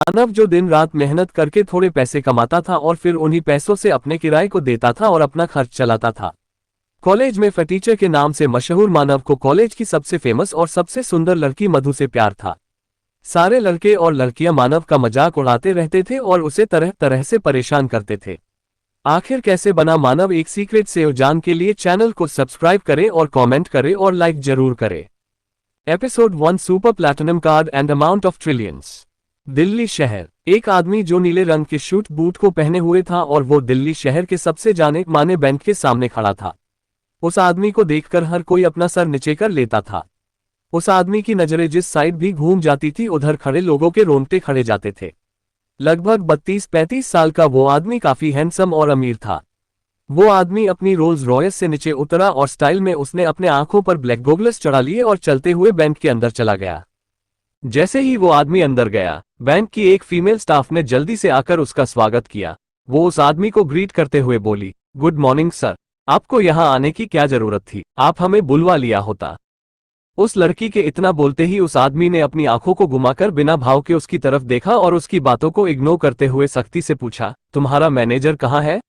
मानव जो दिन रात मेहनत करके थोड़े पैसे कमाता था और फिर उन्हीं पैसों से अपने किराए को देता था और अपना खर्च चलाता था। कॉलेज में फटीचर के नाम से मशहूर मानव को कॉलेज की सबसे फेमस और सबसे सुंदर लड़की मधु से प्यार था। सारे लड़के और लड़कियां मानव का मजाक उड़ाते रहते थे और उसे तरह तरह से परेशान करते थे। आखिर कैसे बना मानव एक सीक्रेट से जान के लिए चैनल को सब्सक्राइब करें और कमेंट करें और लाइक जरूर करें। Episode 1 super platinum card and amount of trillions. Delhi शहर। एक आदमी जो नीले रंग के शूट बूट को पहने हुए था और वो दिल्ली शहर के सबसे जाने माने बैंक के सामने खड़ा था। उस आदमी को देखकर हर कोई अपना सर नीचे कर लेता था। उस आदमी की नजरें जिस साइड भी घूम जाती थी उधर खड़े लोगों के रोंगटे खड़े जाते थे। लगभग 32-35 साल का वो आदमी काफी हैंडसम और अमीर था। वो आदमी अपनी रोल्स रॉयस से नीचे उतरा और स्टाइल में उसने अपने आंखों पर ब्लैक गोगल्स चढ़ा लिए और चलते हुए बैंक के अंदर चला गया। जैसे ही वो आदमी अंदर गया, बैंक की एक फीमेल स्टाफ ने जल्दी से आकर उसका स्वागत किया। वो उस आदमी को ग्रीट करते हुए बोली, गुड मॉर्निंग सर, आपको यहाँ आने की क्या जरूरत थी, आप हमें बुलवा लिया होता। उस लड़की के इतना बोलते ही उस आदमी ने अपनी आंखों को घुमाकर बिना भाव के उसकी तरफ देखा और उसकी बातों को इग्नोर करते हुए सख्ती से पूछा, तुम्हारा मैनेजर कहाँ है?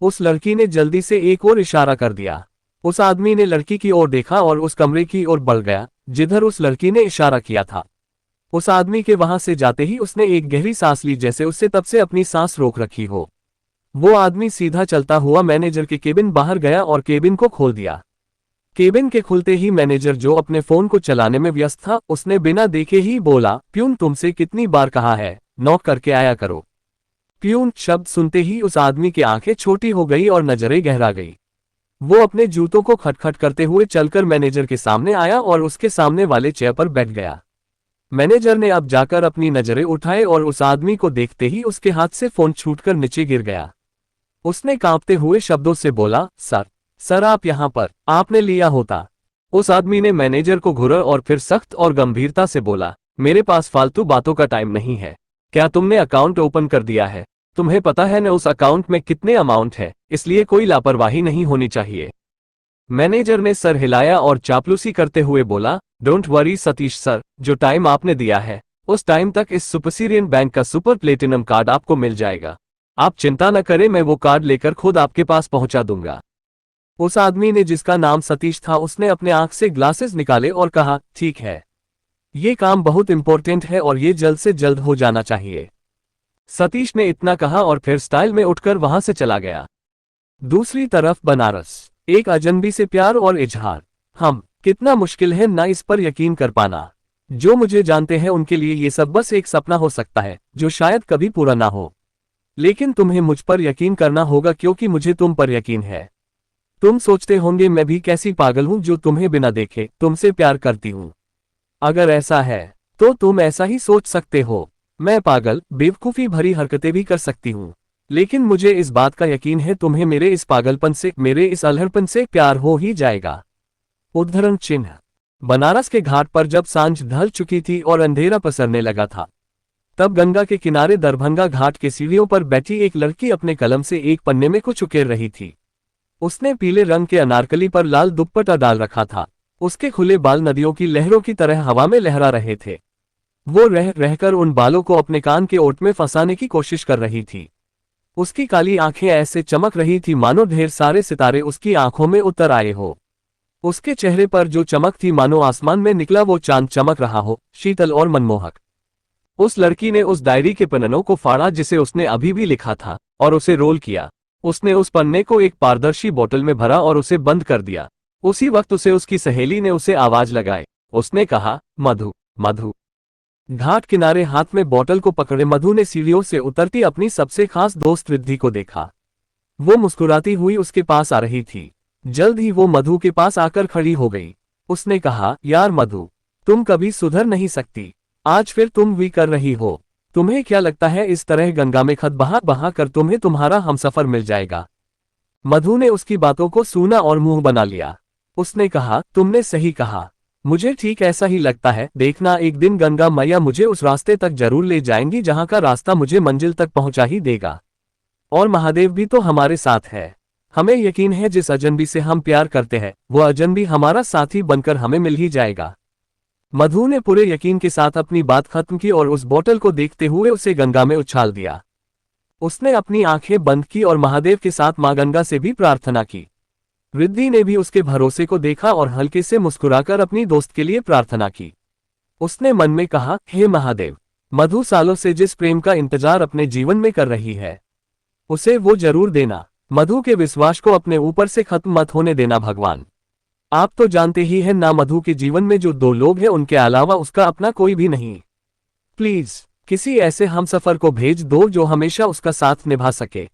उस लड़की ने जल्दी से एक और इशारा कर दिया। उस आदमी ने लड़की की ओर देखा और उस कमरे की ओर बढ़ गया जिधर उस लड़की ने इशारा किया था। उस आदमी के वहां से जाते ही उसने एक गहरी सांस ली जैसे उससे तब से अपनी सांस रोक रखी हो। वो आदमी सीधा चलता हुआ मैनेजर के केबिन बाहर गया और केबिन को खोल दिया। केबिन के खुलते ही मैनेजर जो अपने फोन को चलाने में व्यस्त था उसने बिना देखे ही बोला, प्यून तुमसे कितनी बार कहा है नॉक करके आया करो। प्यून शब्द सुनते ही उस आदमी की आंखें छोटी हो गई और नजरें गहरा गई। वो अपने जूतों को खटखट करते हुए चलकर मैनेजर के सामने आया और उसके सामने वाले चेयर पर बैठ गया। मैनेजर ने अब जाकर अपनी नजरें उठाए और उस आदमी को देखते ही उसके हाथ से फोन छूटकर नीचे गिर गया। उसने कांपते हुए शब्दों से बोला, सर आप यहाँ पर, आपने लिया होता। उस आदमी ने मैनेजर को घूरा और फिर सख्त और गंभीरता से बोला, मेरे पास फालतू बातों का टाइम नहीं है। क्या तुमने अकाउंट ओपन कर दिया है? तुम्हें पता है न उस अकाउंट में कितने अमाउंट है, इसलिए कोई लापरवाही नहीं होनी चाहिए। मैनेजर ने सर हिलाया और चापलूसी करते हुए बोला, डोंट वरी सतीश सर, जो टाइम आपने दिया है उस टाइम तक इस सुपरसीरियन बैंक का सुपर प्लेटिनम कार्ड आपको मिल जाएगा। आप चिंता न करें, मैं वो कार्ड लेकर खुद आपके पास पहुंचा दूंगा। उस आदमी ने जिसका नाम सतीश था उसने अपने आंख से ग्लासेस निकाले और कहा, ठीक है, ये काम बहुत इंपॉर्टेंट है और ये जल्द से जल्द हो जाना चाहिए। सतीश ने इतना कहा और फिर स्टाइल में उठकर वहां से चला गया। दूसरी तरफ बनारस। एक अजनबी से प्यार और इजहार। कितना मुश्किल है ना इस पर यकीन कर पाना। जो मुझे जानते हैं उनके लिए ये सब बस एक सपना हो सकता है जो शायद कभी पूरा ना हो। लेकिन तुम्हें मुझ पर यकीन करना होगा क्योंकि मुझे तुम पर यकीन है। तुम सोचते होंगे मैं भी कैसी पागल हूं जो तुम्हें बिना देखे तुमसे प्यार करती हूं। अगर ऐसा है तो तुम ऐसा ही सोच सकते हो। मैं पागल बेवकूफी भरी हरकतें भी कर सकती हूं, लेकिन मुझे इस बात का यकीन है तुम्हें मेरे इस पागलपन से, मेरे इस अल्हड़पन से प्यार हो ही जाएगा। उद्धरण चिन्ह। बनारस के घाट पर जब सांझ ढल चुकी थी और अंधेरा पसरने लगा था, तब गंगा के किनारे दरभंगा घाट के सीढ़ियों पर बैठी एक लड़की अपने कलम से एक पन्ने में कुछ उकेर रही थी। उसने पीले रंग के अनारकली पर लाल दुपट्टा डाल रखा था। उसके खुले बाल नदियों की लहरों की तरह हवा में लहरा रहे थे। वो रह रहकर उन बालों को अपने कान के ओट में फंसाने की कोशिश कर रही थी। उसकी काली आंखें ऐसे चमक रही थी मानो ढेर सारे सितारे उसकी आंखों में उतर आए हो। उसके चेहरे पर जो चमक थी मानो आसमान में निकला वो चांद चमक रहा हो, शीतल और मनमोहक। उस लड़की ने उस डायरी के पन्नों को फाड़ा जिसे उसने अभी भी लिखा था और उसे रोल किया। उसने उस पन्ने को एक पारदर्शी बोतल में भरा और उसे बंद कर दिया। उसी वक्त उसे उसकी सहेली ने उसे आवाज लगाई। उसने कहा, मधु मधु। घाट किनारे हाथ में बोतल को पकड़े मधु ने सीढ़ियों से उतरती अपनी सबसे खास दोस्त रिद्धि को देखा। वो मुस्कुराती हुई उसके पास आ रही थी। जल्द ही वो मधु के पास आकर खड़ी हो गई। उसने कहा, यार मधु, तुम कभी सुधर नहीं सकती। आज फिर तुम भी कर रही हो। तुम्हें क्या लगता है इस तरह गंगा में खत बहा बहा कर तुम्हें तुम्हारा हमसफर मिल जाएगा? मधु ने उसकी बातों को सुना और मुंह बना लिया। उसने कहा, तुमने सही कहा, मुझे ठीक ऐसा ही लगता है। देखना, एक दिन गंगा मैया मुझे उस रास्ते तक जरूर ले जाएंगी जहां का रास्ता मुझे मंजिल तक पहुंचा ही देगा। और महादेव भी तो हमारे साथ है। हमें यकीन है जिस अजनबी से हम प्यार करते हैं वो अजनबी हमारा साथी बनकर हमें मिल ही जाएगा। मधु ने पूरे यकीन के साथ अपनी बात खत्म की और उस बोतल को देखते हुए उसे गंगा में उछाल दिया। उसने अपनी आंखें बंद की और महादेव के साथ मां गंगा से भी प्रार्थना की। रिद्धि ने भी उसके भरोसे को देखा और हल्के से मुस्कुराकर अपनी दोस्त के लिए प्रार्थना की। उसने मन में कहा, हे महादेव, मधु सालों से जिस प्रेम का इंतजार अपने जीवन में कर रही है, उसे वो जरूर देना। मधु के विश्वास को अपने ऊपर से खत्म मत होने देना भगवान। आप तो जानते ही हैं ना, मधु के जीवन में जो दो लोग हैं उनके अलावा उसका अपना कोई भी नहीं। प्लीज किसी ऐसे हमसफर को भेज दो जो हमेशा उसका साथ निभा सके।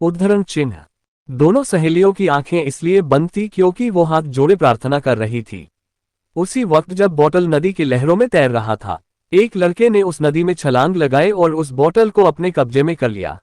उद्धरण चिन्ह। दोनों सहेलियों की आंखें इसलिए बंद थी क्योंकि वो हाथ जोड़े प्रार्थना कर रही थी। उसी वक्त जब बोतल नदी की लहरों में तैर रहा था, एक लड़के ने उस नदी में छलांग लगाई और उस बोतल को अपने कब्जे में कर लिया।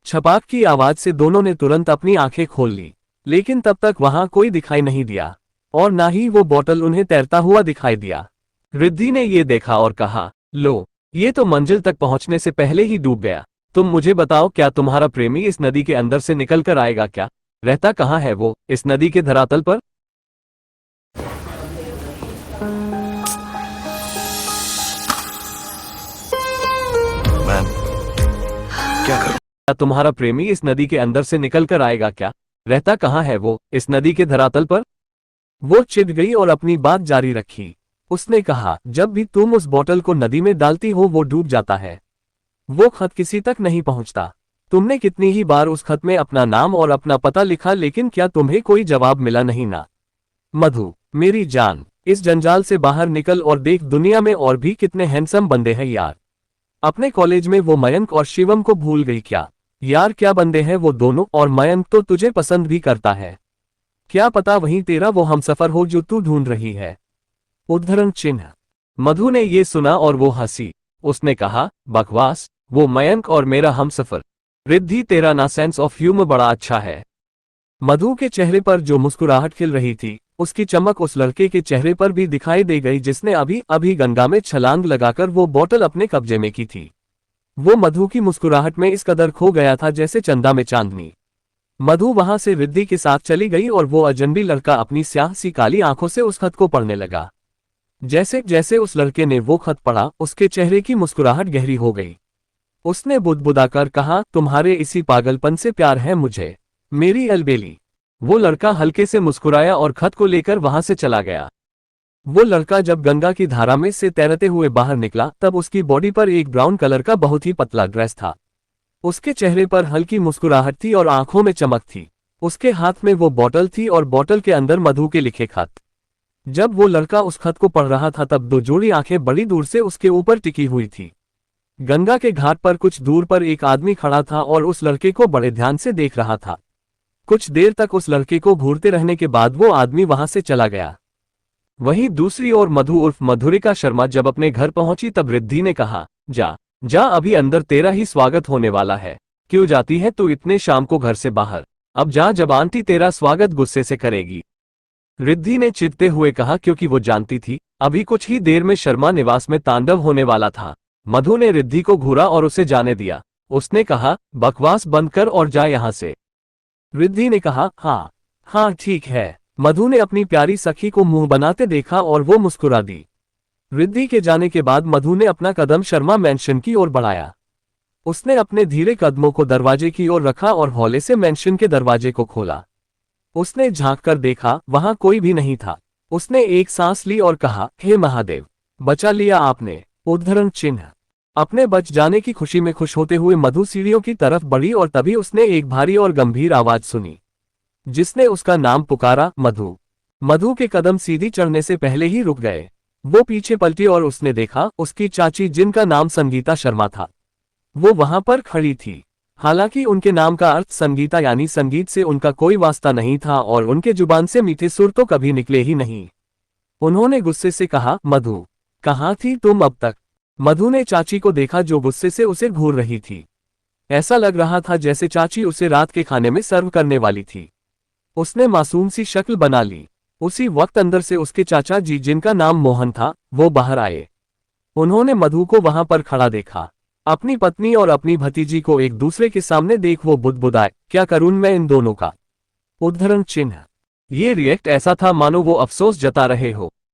छपाक की आवाज से दोनों ने तुरंत अपनी आंखें खोल ली, लेकिन तब तक वहां कोई दिखाई नहीं दिया और ना ही वो बोतल उन्हें तैरता हुआ दिखाई दिया। रिद्धि ने ये देखा और कहा, लो, ये तो मंजिल तक पहुंचने से पहले ही डूब गया। तुम मुझे बताओ, क्या तुम्हारा प्रेमी इस नदी के अंदर से निकल कर आएगा क्या? रहता कहाँ है वो, इस नदी के धरातल पर? मैम, क्या करूं? क्या तुम्हारा प्रेमी इस नदी के अंदर से निकल कर आएगा क्या? रहता कहाँ है वो, इस नदी के धरातल पर? वो चिढ़ गई और अपनी बात जारी रखी। उसने कहा, जब भी तुम उस बोतल को नदी में डालती हो वो डूब जाता है। वो खत किसी तक नहीं पहुंचता। तुमने कितनी ही बार उस खत में अपना नाम और अपना पता लिखा, लेकिन क्या तुम्हें कोई जवाब मिला नहीं ना? मधु, मेरी जान, इस जंजाल से बाहर निकल और देख, दुनिया में और भी कितने हैंडसम बंदे हैं यार। अपने कॉलेज में वो मयंक और शिवम को भूल गई क्या? यार क्या बंदे हैं वो दोनों, और मयंक तो तुझे पसंद भी करता है। क्या पता वहीं तेरा वो हमसफर हो जो तू ढूंढ रही है। उद्धरण चिन्ह। मधु ने ये सुना और वो हंसी। उसने कहा, बकवास, वो मयंक और मेरा हमसफर? रिद्धि, तेरा ना सेंस ऑफ ह्यूमर बड़ा अच्छा है। मधु के चेहरे पर जो मुस्कुराहट खिल रही थी, उसकी चमक उस लड़के के चेहरे पर भी दिखाई दे गई जिसने अभी अभी गंगा में छलांग लगाकर वो बोतल अपने कब्जे में की थी। वो मधु की मुस्कुराहट में इस कदर खो गया था जैसे चंदा में चांदनी। मधु वहां से रिद्धि के साथ चली गई और वो अजनबी लड़का अपनी स्याह सी काली आंखों से उस खत को पढ़ने लगा। जैसे जैसे उस लड़के ने वो खत पढ़ा, उसके चेहरे की मुस्कुराहट गहरी हो गई। उसने बुदबुदाकर कहा, तुम्हारे इसी पागलपन से प्यार है मुझे, मेरी अलबेली। वो लड़का हल्के से मुस्कुराया और खत को लेकर वहां से चला गया। वो लड़का जब गंगा की धारा में से तैरते हुए बाहर निकला, तब उसकी बॉडी पर एक ब्राउन कलर का बहुत ही पतला ड्रेस था। उसके चेहरे पर हल्की मुस्कुराहट थी और आंखों में चमक थी। उसके हाथ में वो बोतल थी और बोतल के अंदर मधु के लिखे खत। जब वो लड़का उस खत को पढ़ रहा था, तब दो जोड़ी आंखें बड़ी दूर से उसके ऊपर टिकी हुई थी। गंगा के घाट पर कुछ दूर पर एक आदमी खड़ा था और उस लड़के को बड़े ध्यान से देख रहा था। कुछ देर तक उस लड़के को घूरते रहने के बाद वो आदमी वहां से चला गया। वहीं दूसरी ओर मधु उर्फ मधुरिका शर्मा जब अपने घर पहुंची, तब रिद्धि ने कहा, जा जा, अभी अंदर तेरा ही स्वागत होने वाला है। क्यों जाती है तू इतने शाम को घर से बाहर? अब जा, जब आंटी तेरा स्वागत गुस्से से करेगी। रिद्धि ने चिढ़ते हुए कहा, क्योंकि वो जानती थी अभी कुछ ही देर में शर्मा निवास में तांडव होने वाला था। मधु ने रिद्धि को घूरा और उसे जाने दिया। उसने कहा, बकवास बंद कर और जा यहां से। रिद्धि ने कहा, हाँ हाँ ठीक है। मधु ने अपनी प्यारी सखी को मुंह बनाते देखा और वो मुस्कुरा दी। रिद्धि के जाने के बाद मधु ने अपना कदम शर्मा मैंशन की ओर बढ़ाया। उसने अपने धीरे कदमों को दरवाजे की ओर रखा और हौले से मैंशन के दरवाजे को खोला। उसने झांक कर देखा, वहां कोई भी नहीं था। उसने एक सांस ली और कहा, हे महादेव, बचा लिया आपने। उद्धरण चिन्ह। अपने बच जाने की खुशी में खुश होते हुए मधु सीढ़ियों की तरफ बढ़ी और तभी उसने एक भारी और गंभीर आवाज सुनी, जिसने उसका नाम पुकारा, मधु। मधु के कदम सीधी चढ़ने से पहले ही रुक गए। वो पीछे पलटी और उसने देखा, उसकी चाची, जिनका नाम संगीता शर्मा था, वो वहां पर खड़ी थी। हालांकि उनके नाम का अर्थ संगीता यानी संगीत से उनका कोई वास्ता नहीं था और उनके जुबान से मीठे सुर तो कभी निकले ही नहीं। उन्होंने गुस्से से कहा, मधु, कहाँ थी तुम अब तक? मधु ने चाची को देखा जो गुस्से से उसे घूर रही थी। ऐसा लग रहा था जैसे चाची उसे रात के खाने में सर्व करने वाली थी। उसने मासूम सी शक्ल बना ली। उसी वक्त अंदर से उसके चाचा जी, जिनका नाम मोहन था, वो बाहर आए। उन्होंने मधु को वहां पर खड़ा देखा। अपनी पत्नी और अपनी भतीजी को एक दूसरे के सामने देख वो बुदबुदाए, क्या करूं मैं इन दोनों का? उद्धरण चिन्ह। ये रिएक्ट ऐसा था मानो वो अफसोस जता रहे हो।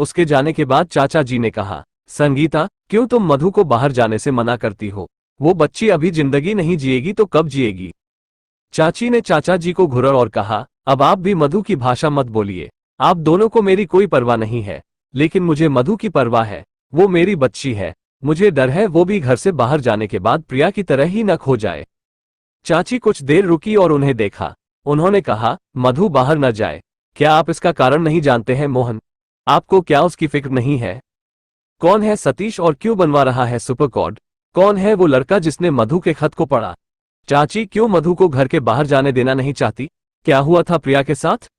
उसके जाने के बाद चाचा जी ने कहा, संगीता, क्यों तुम मधु को बाहर जाने से मना करती हो? वो बच्ची अभी जिंदगी नहीं जिएगी तो कब जिएगी? चाची ने चाचा जी को घूरा और कहा, अब आप भी मधु की भाषा मत बोलिए। आप दोनों को मेरी कोई परवाह नहीं है, लेकिन मुझे मधु की परवाह है। वो मेरी बच्ची है। मुझे डर है वो भी घर से बाहर जाने के बाद प्रिया की तरह ही न खो जाए। चाची कुछ देर रुकी और उन्हें देखा। उन्होंने कहा, मधु बाहर न जाए। क्या आप इसका कारण नहीं जानते हैं मोहन? आपको क्या उसकी फिक्र नहीं है? कौन है सतीश और क्यों बनवा रहा है सुपर कोड? कौन है वो लड़का जिसने मधु के खत को पढ़ा? चाची क्यों मधु को घर के बाहर जाने देना नहीं चाहती? क्या हुआ था प्रिया के साथ?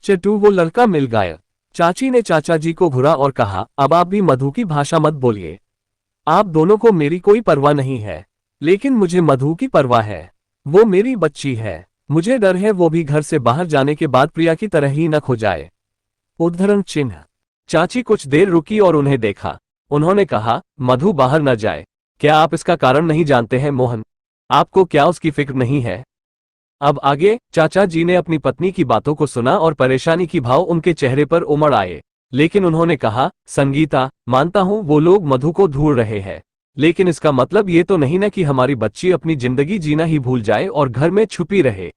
चटू, वो लड़का मिल गया। चाची ने चाचा जी को घुरा और कहा, अब आप भी मधु की भाषा मत बोलिए। आप दोनों को मेरी कोई परवाह नहीं है, लेकिन मुझे मधु की परवाह है। वो मेरी बच्ची है। मुझे डर है वो भी घर से बाहर जाने के बाद प्रिया की तरह ही न खो जाए। उद्धरण चिन्ह। चाची कुछ देर रुकी और उन्हें देखा। उन्होंने कहा, मधु बाहर न जाए। क्या आप इसका कारण नहीं जानते हैं मोहन? आपको क्या उसकी फिक्र नहीं है? अब आगे चाचा जी ने अपनी पत्नी की बातों को सुना और परेशानी की भाव उनके चेहरे पर उमड़ आए, लेकिन उन्होंने कहा, संगीता, मानता हूं वो लोग मधु को ढूंढ रहे हैं, लेकिन इसका मतलब ये तो नहीं ना कि हमारी बच्ची अपनी जिंदगी जीना ही भूल जाए और घर में छुपी रहे।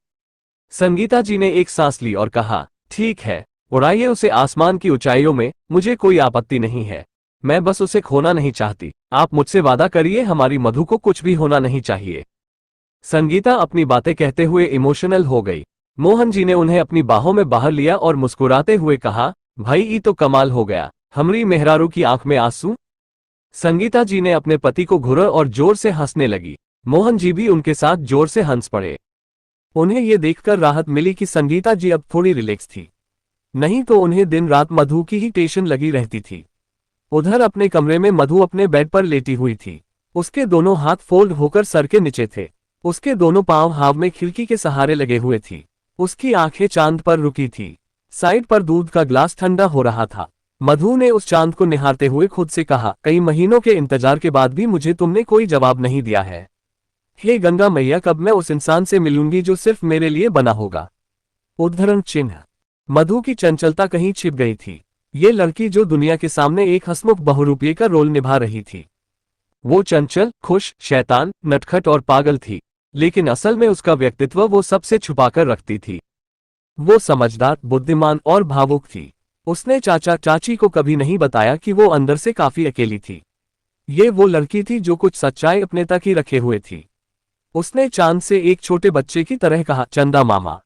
संगीता जी ने एक सांस ली और कहा, ठीक है, उड़ाइए उसे आसमान की ऊंचाइयों में, मुझे कोई आपत्ति नहीं है। मैं बस उसे खोना नहीं चाहती। आप मुझसे वादा करिए हमारी मधु को कुछ भी होना नहीं चाहिए। संगीता अपनी बातें कहते हुए इमोशनल हो गई। मोहन जी ने उन्हें अपनी बाहों में बाहर लिया और मुस्कुराते हुए कहा, भाई ये तो कमाल हो गया, हमरी मेहरारू की आंख में आंसू। संगीता जी ने अपने पति को घूरा और जोर से हंसने लगी। मोहन जी भी उनके साथ जोर से हंस पड़े। उन्हें ये देखकर राहत मिली कि संगीता जी अब थोड़ी रिलैक्स थी, नहीं तो उन्हें दिन रात मधु की ही टेंशन लगी रहती थी। उधर अपने कमरे में मधु अपने बेड पर लेटी हुई थी। उसके दोनों हाथ फोल्ड होकर सर के नीचे थे। उसके दोनों पांव हवा में खिड़की के सहारे लगे हुए थी। उसकी आंखें चांद पर रुकी थी। साइड पर दूध का ग्लास ठंडा हो रहा था। मधु ने उस चांद को निहारते हुए खुद से कहा, कई महीनों के इंतजार के बाद भी मुझे तुमने कोई जवाब नहीं दिया है। हे गंगा मैया, कब मैं उस इंसान से मिलूंगी जो सिर्फ मेरे लिए बना होगा? उद्धरण चिन्ह। मधु की चंचलता कहीं छिप गई थी। ये लड़की जो दुनिया के सामने एक हंसमुख बहुरूपिये का रोल निभा रही थी, वो चंचल, खुश, शैतान, नटखट और पागल थी, लेकिन असल में उसका व्यक्तित्व वो सबसे छुपाकर रखती थी। वो समझदार, बुद्धिमान और भावुक थी। उसने चाचा चाची को कभी नहीं बताया कि वो अंदर से काफी अकेली थी। ये वो लड़की थी जो कुछ सच्चाई अपने तक ही रखे हुए थी। उसने चांद से एक छोटे बच्चे की तरह कहा, चंदा मामा,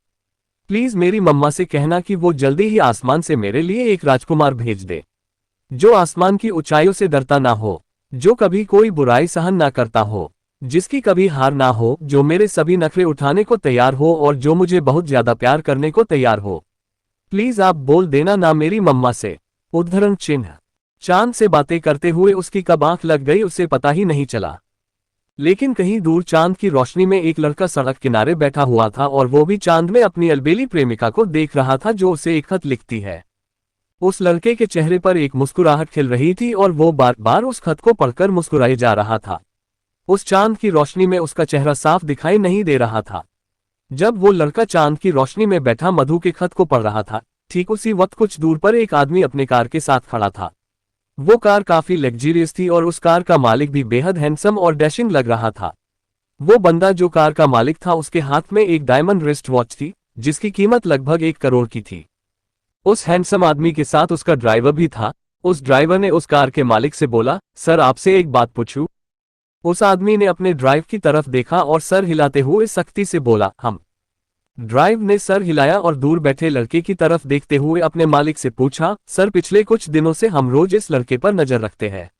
प्लीज मेरी मम्मा से कहना कि वो जल्दी ही आसमान से मेरे लिए एक राजकुमार भेज दे, जो आसमान की ऊंचाइयों से डरता ना हो, जो कभी कोई बुराई सहन ना करता हो, जिसकी कभी हार ना हो, जो मेरे सभी नखरे उठाने को तैयार हो और जो मुझे बहुत ज्यादा प्यार करने को तैयार हो। प्लीज आप बोल देना ना मेरी मम्मा से। उद्धरण चिन्ह। चांद से बातें करते हुए उसकी कब आंख लग गई उसे पता ही नहीं चला, लेकिन कहीं दूर चांद की रोशनी में एक लड़का सड़क किनारे बैठा हुआ था और वो भी चांद में अपनी अलबेली प्रेमिका को देख रहा था जो उसे एक खत लिखती है। उस लड़के के चेहरे पर एक मुस्कुराहट खिल रही थी और वो बार बार उस खत को पढ़कर मुस्कुराए जा रहा था। उस चांद की रोशनी में उसका चेहरा साफ दिखाई नहीं दे रहा था। जब वो लड़का चांद की रोशनी में बैठा मधु के खत को पढ़ रहा था, ठीक उसी वक्त कुछ दूर पर एक आदमी अपने कार के साथ खड़ा था। वो कार काफी लग्जरियस थी और उस कार का मालिक भी बेहद हैंडसम और डैशिंग लग रहा था। वो बंदा जो कार का मालिक था, उसके हाथ में एक डायमंड रिस्ट वॉच थी जिसकी कीमत लगभग 1 करोड़ की थी। उस हैंडसम आदमी के साथ उसका ड्राइवर भी था। उस ड्राइवर ने उस कार के मालिक से बोला, सर आपसे एक बात पूछूं? उस आदमी ने अपने ड्राइव की तरफ देखा और सर हिलाते हुए सख्ती से बोला, हम। ड्राइव ने सर हिलाया और दूर बैठे लड़के की तरफ देखते हुए अपने मालिक से पूछा, सर पिछले कुछ दिनों से हम रोज इस लड़के पर नजर रखते हैं।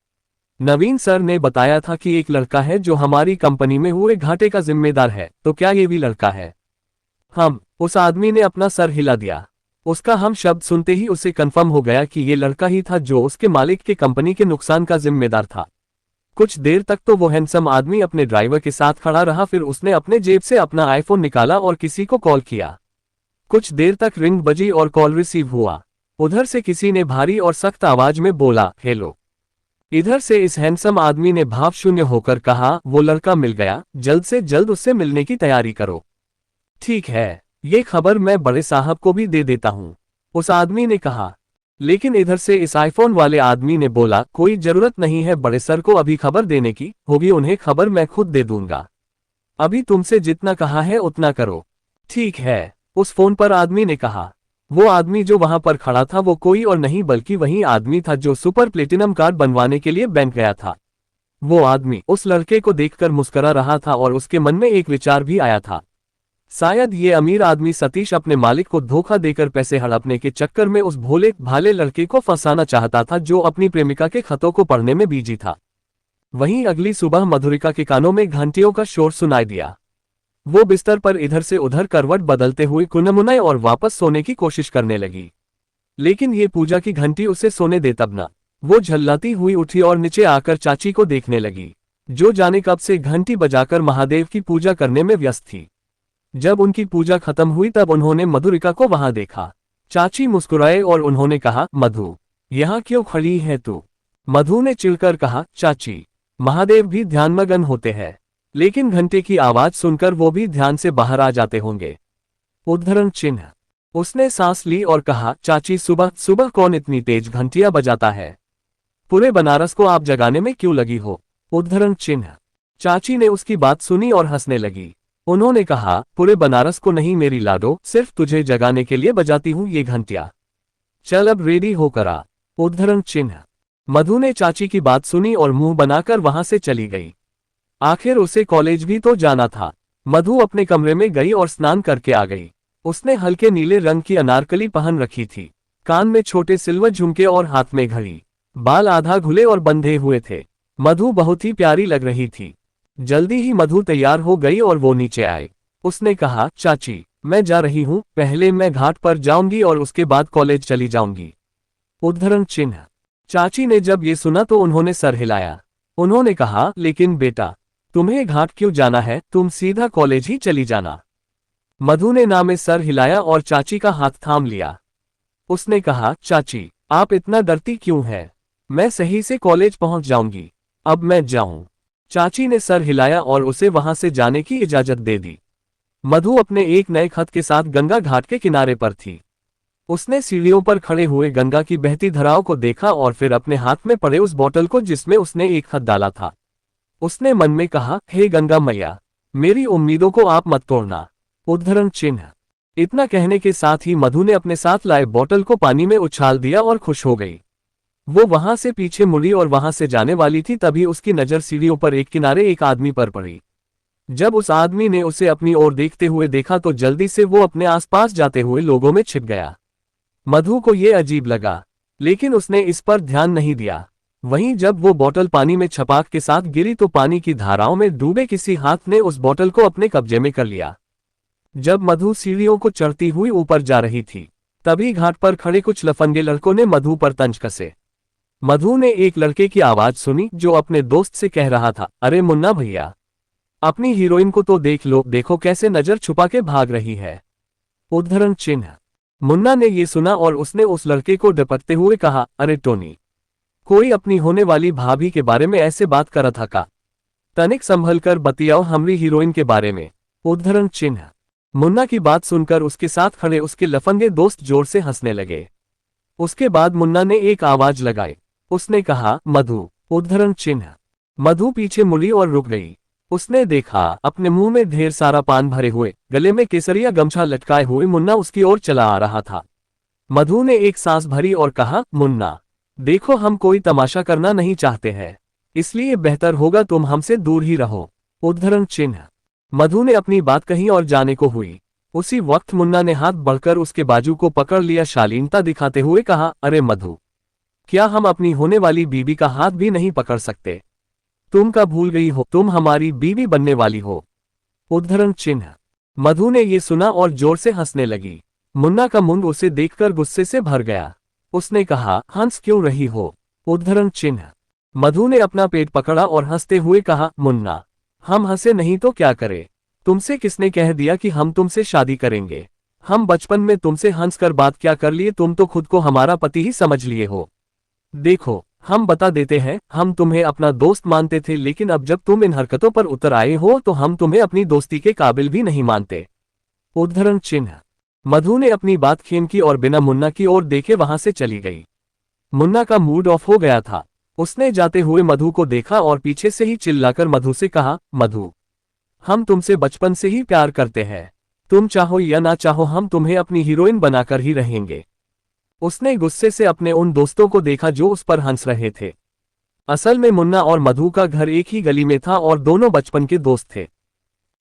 नवीन सर ने बताया था कि एक लड़का है जो हमारी कंपनी में हुए घाटे का जिम्मेदार है, तो क्या ये भी लड़का है? हम। उस आदमी ने अपना सर हिला दिया। उसका हम शब्द सुनते ही उसे कंफर्म हो गया कि ये लड़का ही था जो उसके मालिक के कंपनी के नुकसान का जिम्मेदार था। कुछ देर तक तो वो हैंडसम आदमी अपने ड्राइवर के साथ खड़ा रहा, फिर उसने अपने जेब से अपना आईफोन निकाला और किसी को कॉल किया। कुछ देर तक रिंग बजी और कॉल रिसीव हुआ। उधर से किसी ने भारी और सख्त आवाज में बोला, हेलो। इधर से इस हैंडसम आदमी ने भाव शून्य होकर कहा, वो लड़का मिल गया, जल्द से जल्द उससे मिलने की तैयारी करो। ठीक है, ये खबर मैं बड़े साहब को भी दे देता हूँ, उस आदमी ने कहा। लेकिन इधर से इस आईफोन वाले आदमी ने बोला, कोई जरूरत नहीं है बड़े सर को अभी खबर देने की, होगी उन्हें खबर मैं खुद दे दूंगा। अभी तुमसे जितना कहा है उतना करो। ठीक है, उस फोन पर आदमी ने कहा। वो आदमी जो वहां पर खड़ा था वो कोई और नहीं बल्कि वही आदमी था जो सुपर प्लेटिनम कार्ड बनवाने के लिए बैंक गया था। वो आदमी उस लड़के को देखकर मुस्कुरा रहा था और उसके मन में एक विचार भी आया था। शायद ये अमीर आदमी सतीश अपने मालिक को धोखा देकर पैसे हड़पने के चक्कर में उस भोले भाले लड़के को फंसाना चाहता था जो अपनी प्रेमिका के खतों को पढ़ने में बिजी था। वहीं अगली सुबह मधुरिका के कानों में घंटियों का शोर सुनाई दिया। वो बिस्तर पर इधर से उधर करवट बदलते हुए कुनमुनाए और वापस सोने की कोशिश करने लगी, लेकिन ये पूजा की घंटी उसे सोने दे तब न। वो झल्लाती हुई उठी और नीचे आकर चाची को देखने लगी, जो जाने कब से घंटी बजाकर महादेव की पूजा करने में व्यस्त थी। जब उनकी पूजा खत्म हुई तब उन्होंने मधुरिका को वहां देखा। चाची मुस्कुराए और उन्होंने कहा, मधु, यहाँ क्यों खड़ी है तू? मधु ने चिढ़कर कहा, चाची, महादेव भी ध्यानमग्न होते हैं, लेकिन घंटे की आवाज सुनकर वो भी ध्यान से बाहर आ जाते होंगे। उद्धरण चिन्ह। उसने सांस ली और कहा, चाची, सुबह सुबह कौन इतनी तेज घंटियां बजाता है? पूरे बनारस को आप जगाने में क्यों लगी हो? उद्धरण चिन्ह। चाची ने उसकी बात सुनी और हंसने लगी। उन्होंने कहा, पूरे बनारस को नहीं मेरी लाडो, सिर्फ तुझे जगाने के लिए बजाती हूं ये घंटियां। चल अब रेडी होकर आ। उद्धरण चिन्ह। मधु ने चाची की बात सुनी और मुंह बनाकर वहां से चली गई। आखिर उसे कॉलेज भी तो जाना था। मधु अपने कमरे में गई और स्नान करके आ गई। उसने हल्के नीले रंग की अनारकली पहन रखी थी, कान में छोटे सिल्वर झुमके और हाथ में घड़ी। बाल आधा घुले और बंधे हुए थे। मधु बहुत ही प्यारी लग रही थी। जल्दी ही मधु तैयार हो गई और वो नीचे आए। उसने कहा, चाची, मैं जा रही हूँ, पहले मैं घाट पर जाऊंगी और उसके बाद कॉलेज चली जाऊंगी। उद्धरण चिन्ह। चाची ने जब ये सुना तो उन्होंने सर हिलाया। उन्होंने कहा, लेकिन बेटा, तुम्हें घाट क्यों जाना है? तुम सीधा कॉलेज ही चली जाना। मधु ने ना में सर हिलाया और चाची का हाथ थाम लिया। उसने कहा, चाची, आप इतना डरती क्यों है? मैं सही से कॉलेज पहुंच जाऊंगी, अब मैं जाऊं। चाची ने सर हिलाया और उसे वहां से जाने की इजाजत दे दी। मधु अपने एक नए खत के साथ गंगा घाट के किनारे पर थी। उसने सीढ़ियों पर खड़े हुए गंगा की बहती धाराओं को देखा और फिर अपने हाथ में पड़े उस बोतल को जिसमें उसने एक खत डाला था। उसने मन में कहा, हे गंगा मैया, मेरी उम्मीदों को आप मत तोड़ना। उद्धरण चिन्ह। इतना कहने के साथ ही मधु ने अपने साथ लाए बोतल को पानी में उछाल दिया और खुश हो गई। वो वहां से पीछे मुड़ी और वहां से जाने वाली थी, तभी उसकी नजर सीढ़ियों पर एक किनारे एक आदमी पर पड़ी। जब उस आदमी ने उसे अपनी ओर देखते हुए देखा तो जल्दी से वो अपने आसपास जाते हुए लोगों में छिप गया। मधु को ये अजीब लगा, लेकिन उसने इस पर ध्यान नहीं दिया। वहीं जब वो बोतल पानी में छपाक के साथ गिरी तो पानी की धाराओं में डूबे किसी हाथ ने उस बोतल को अपने कब्जे में कर लिया। जब मधु सीढ़ियों को चढ़ती हुई ऊपर जा रही थी, तभी घाट पर खड़े कुछ लफंगे लड़कों ने मधु पर तंज कसे। मधु ने एक लड़के की आवाज सुनी जो अपने दोस्त से कह रहा था, अरे मुन्ना भैया, अपनी हीरोइन को तो देख लो, देखो कैसे नजर छुपा के भाग रही है। उद्धरण चिन्ह। मुन्ना ने ये सुना और उसने उस लड़के को डपकते हुए कहा, अरे टोनी, कोई अपनी होने वाली भाभी के बारे में ऐसे बात कर था का? तनिक संभल कर बतियाओ हमरी हीरोइन के बारे में। उद्धरण चिन्ह। मुन्ना की बात सुनकर उसके साथ खड़े उसके लफंगे दोस्त जोर से हंसने लगे। उसके बाद मुन्ना ने एक आवाज लगाई। उसने कहा, मधु। उद्धरण चिन्ह। मधु पीछे मुड़ी और रुक गई। उसने देखा अपने मुंह में ढेर सारा पान भरे हुए, गले में केसरिया गमछा लटकाए हुए मुन्ना उसकी ओर चला आ रहा था। मधु ने एक सांस भरी और कहा, मुन्ना, देखो हम कोई तमाशा करना नहीं चाहते हैं, इसलिए बेहतर होगा तुम हमसे दूर ही रहो। उद्धरण चिन्ह। मधु ने अपनी बात कही और जाने को हुई। उसी वक्त मुन्ना ने हाथ बढ़कर उसके बाजू को पकड़ लिया, शालीनता दिखाते हुए कहा, अरे मधु, क्या हम अपनी होने वाली बीबी का हाथ भी नहीं पकड़ सकते? तुम का भूल गई हो, तुम हमारी बीवी बनने वाली हो। उद्धरण चिन्ह। मधु ने ये सुना और जोर से हंसने लगी। मुन्ना का मुंह उसे देखकर गुस्से से भर गया। उसने कहा, हंस क्यों रही हो? उद्धरण चिन्ह। मधु ने अपना पेट पकड़ा और हंसते हुए कहा, मुन्ना, हम हंसे नहीं तो क्या करें? तुमसे किसने कह दिया कि हम तुमसे शादी करेंगे? हम बचपन में तुमसे हंसकर बात क्या कर लिए, तुम तो खुद को हमारा पति ही समझ लिए हो। देखो, हम बता देते हैं, हम तुम्हें अपना दोस्त मानते थे, लेकिन अब जब तुम इन हरकतों पर उतर आए हो तो हम तुम्हें अपनी दोस्ती के काबिल भी नहीं मानते। उद्धरण चिन्ह। मधु ने अपनी बात खेम की और बिना मुन्ना की ओर देखे वहां से चली गई। मुन्ना का मूड ऑफ हो गया था। उसने जाते हुए मधु को देखा और पीछे से ही चिल्लाकर मधु से कहा, मधु, हम तुमसे बचपन से ही प्यार करते हैं। तुम चाहो या ना चाहो हम तुम्हें अपनी हीरोइन बनाकर ही रहेंगे। उसने गुस्से से अपने उन दोस्तों को देखा जो उस पर हंस रहे थे। असल में मुन्ना और मधु का घर एक ही गली में था और दोनों बचपन के दोस्त थे।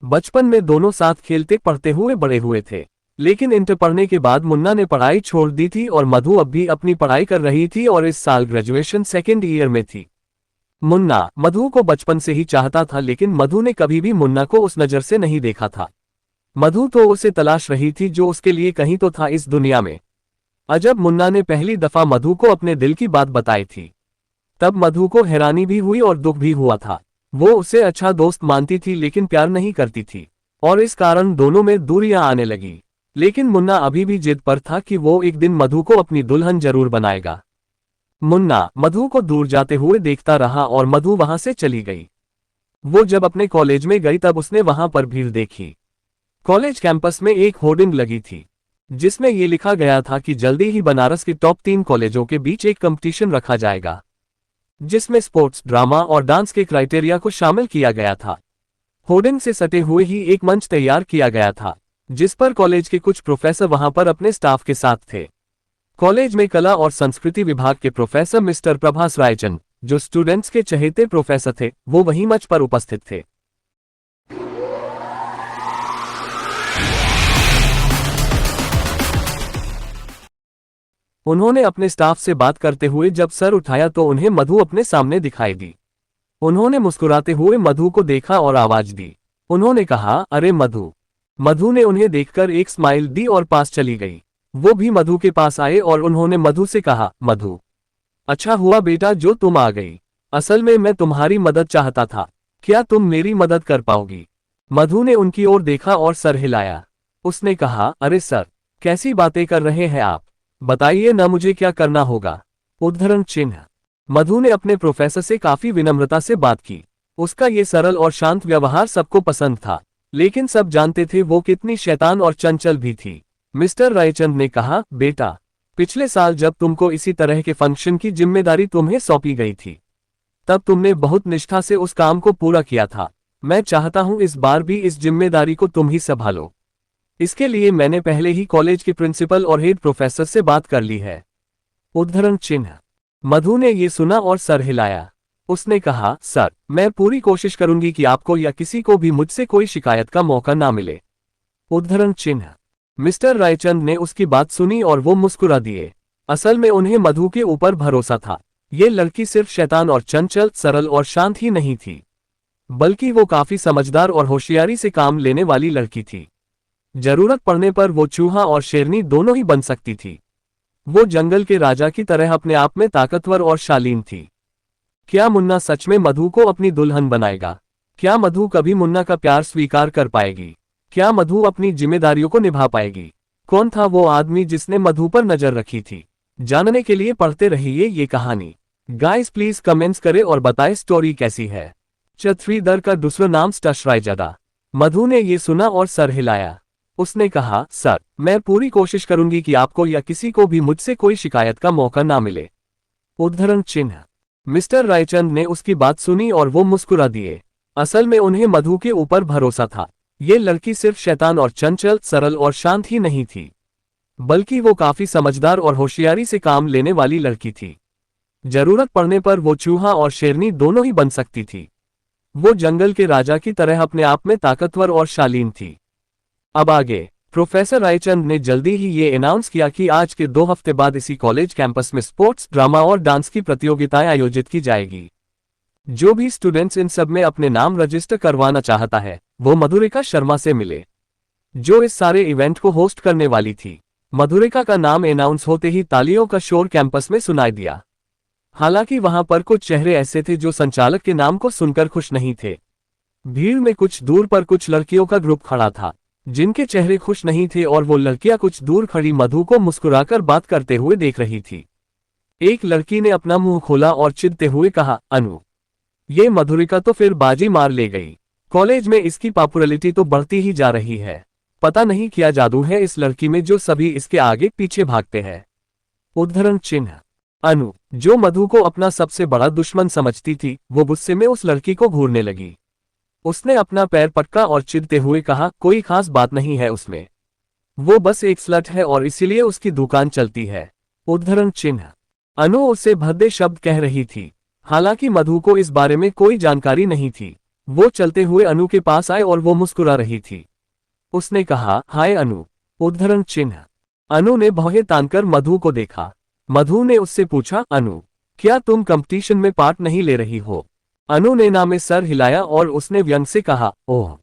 बचपन में दोनों साथ खेलते पढ़ते हुए बड़े हुए थे, लेकिन इंटर पढ़ने के बाद मुन्ना ने पढ़ाई छोड़ दी थी और मधु अब भी अपनी पढ़ाई कर रही थी और इस साल ग्रेजुएशन सेकेंड ईयर में थी। मुन्ना मधु को बचपन से ही चाहता था, लेकिन मधु ने कभी भी मुन्ना को उस नज़र से नहीं देखा था। मधु तो उसे तलाश रही थी जो उसके लिए कहीं तो था इस दुनिया में। अजब मुन्ना ने पहली दफा मधु को अपने दिल की बात बताई थी, तब मधु को हैरानी भी हुई और दुख भी हुआ था। वो उसे अच्छा दोस्त मानती थी लेकिन प्यार नहीं करती थी और इस कारण दोनों में दूरियां आने लगी। लेकिन मुन्ना अभी भी जिद पर था कि वो एक दिन मधु को अपनी दुल्हन जरूर बनाएगा। मुन्ना मधु को दूर जाते हुए देखता रहा और मधु वहां से चली गई। वो जब अपने कॉलेज में गई तब उसने वहां पर भीड़ देखी। कॉलेज कैंपस में एक होर्डिंग लगी थी जिसमें ये लिखा गया था कि जल्दी ही बनारस के टॉप 3 कॉलेजों के बीच एक कंपटीशन रखा जाएगा, जिसमें स्पोर्ट्स, ड्रामा और डांस के क्राइटेरिया को शामिल किया गया था। होर्डिंग से सटे हुए ही एक मंच तैयार किया गया था जिस पर कॉलेज के कुछ प्रोफेसर वहां पर अपने स्टाफ के साथ थे। कॉलेज में कला और संस्कृति विभाग के प्रोफेसर मिस्टर प्रभास रायचंद, जो स्टूडेंट्स के चहेते प्रोफेसर थे, वो वहीं मंच पर उपस्थित थे। उन्होंने अपने स्टाफ से बात करते हुए जब सर उठाया तो उन्हें मधु अपने सामने दिखाई दी। उन्होंने मुस्कुराते हुए मधु को देखा और आवाज दी। उन्होंने कहा, अरे मधु। मधु ने उन्हें देखकर एक स्माइल दी और पास चली गई। वो भी मधु के पास आए और उन्होंने मधु से कहा, मधु, अच्छा हुआ बेटा जो तुम आ गई। असल में मैं तुम्हारी मदद चाहता था, क्या तुम मेरी मदद कर पाओगी? मधु ने उनकी ओर देखा और सर हिलाया। उसने कहा, अरे सर, कैसी बातें कर रहे हैं आप, बताइए ना मुझे क्या करना होगा। उद्धरण चिन्ह। मधु ने अपने प्रोफेसर से काफी विनम्रता से बात की। उसका ये सरल और शांत व्यवहार सबको पसंद था, लेकिन सब जानते थे वो कितनी शैतान और चंचल भी थी। मिस्टर रायचंद ने कहा, बेटा, पिछले साल जब तुमको इसी तरह के फंक्शन की जिम्मेदारी तुम्हें सौंपी गई थी, तब तुमने बहुत निष्ठा से उस काम को पूरा किया था। मैं चाहता हूं इस बार भी इस जिम्मेदारी को तुम ही संभालो। इसके लिए मैंने पहले ही कॉलेज के प्रिंसिपल और हेड प्रोफेसर से बात कर ली है। उद्धरण चिन्ह। मधु ने ये सुना और सर हिलाया। उसने कहा, सर, मैं पूरी कोशिश करूंगी कि आपको या किसी को भी मुझसे कोई शिकायत का मौका ना मिले। उद्धरण चिन्ह। मिस्टर रायचंद ने उसकी बात सुनी और वो मुस्कुरा दिए। असल में उन्हें मधु के ऊपर भरोसा था। ये लड़की सिर्फ शैतान और चंचल, सरल और शांत ही नहीं थी, बल्कि वो काफी समझदार और होशियारी से काम लेने वाली लड़की थी। जरूरत पड़ने पर वो चूहा और शेरनी दोनों ही बन सकती थी। वो जंगल के राजा की तरह अपने आप में ताकतवर और शालीन थी। क्या मुन्ना सच में मधु को अपनी दुल्हन बनाएगा? क्या मधु कभी मुन्ना का प्यार स्वीकार कर पाएगी? क्या मधु अपनी जिम्मेदारियों को निभा पाएगी? कौन था वो आदमी जिसने मधु पर नजर रखी थी? जानने के लिए पढ़ते रहिए ये कहानी। गाइस प्लीज कमेंट्स करें और बताएं स्टोरी कैसी है। चथ्रीदर का दूसरा नाम स्टशरायजदा। मधु ने ये सुना और सर हिलाया। उसने कहा, सर, मैं पूरी कोशिश करूंगी कि आपको या किसी को भी मुझसे कोई शिकायत का मौका ना मिले। उद्धरण चिन्ह। मिस्टर रायचंद ने उसकी बात सुनी और वो मुस्कुरा दिए। असल में उन्हें मधु के ऊपर भरोसा था। ये लड़की सिर्फ शैतान और चंचल, सरल और शांत ही नहीं थी, बल्कि वो काफी समझदार और होशियारी से काम लेने वाली लड़की थी। जरूरत पड़ने पर वो चूहा और शेरनी दोनों ही बन सकती थी। वो जंगल के राजा की तरह अपने आप में ताकतवर और शालीन थी। अब आगे प्रोफेसर रायचंद ने जल्दी ही ये अनाउंस किया कि आज के 2 हफ्ते बाद इसी कॉलेज कैंपस में स्पोर्ट्स, ड्रामा और डांस की प्रतियोगिताएं आयोजित की जाएगी। जो भी स्टूडेंट्स इन सब में अपने नाम रजिस्टर करवाना चाहता है वो मधुरिका शर्मा से मिले, जो इस सारे इवेंट को होस्ट करने वाली थी। मधुरिका का नाम अनाउंस होते ही तालियों का शोर कैंपस में सुनाई दिया। हालांकि वहां पर कुछ चेहरे ऐसे थे जो संचालक के नाम को सुनकर खुश नहीं थे। भीड़ में कुछ दूर पर कुछ लड़कियों का ग्रुप खड़ा था जिनके चेहरे खुश नहीं थे और वो लड़कियां कुछ दूर खड़ी मधु को मुस्कुराकर बात करते हुए देख रही थी। एक लड़की ने अपना मुंह खोला और चिढ़ते हुए कहा, अनु, ये मधुरिका तो फिर बाजी मार ले गई। कॉलेज में इसकी पॉपुलैरिटी तो बढ़ती ही जा रही है। पता नहीं क्या जादू है इस लड़की में जो सभी इसके आगे पीछे भागते हैं। उद्धरण चिन्ह। अनु, जो मधु को अपना सबसे बड़ा दुश्मन समझती थी, वो गुस्से में उस लड़की को घूरने लगी। उसने अपना पैर पटका और चिढ़ते हुए कहा, कोई खास बात नहीं है उसमें, वो बस एक स्लट है और इसीलिए उसकी दुकान चलती है। उद्धरण चिन्ह। अनु उसे भद्दे शब्द कह रही थी। हालांकि मधु को इस बारे में कोई जानकारी नहीं थी। वो चलते हुए अनु के पास आए और वो मुस्कुरा रही थी। उसने कहा, हाय अनु। उद्धरण चिन्ह। अनु ने भौहें तानकर मधु को देखा। मधु ने उससे पूछा, अनु, क्या तुम कंपटीशन में पार्ट नहीं ले रही हो? अनु ने ना में सर हिलाया और उसने व्यंग से कहा, ओह,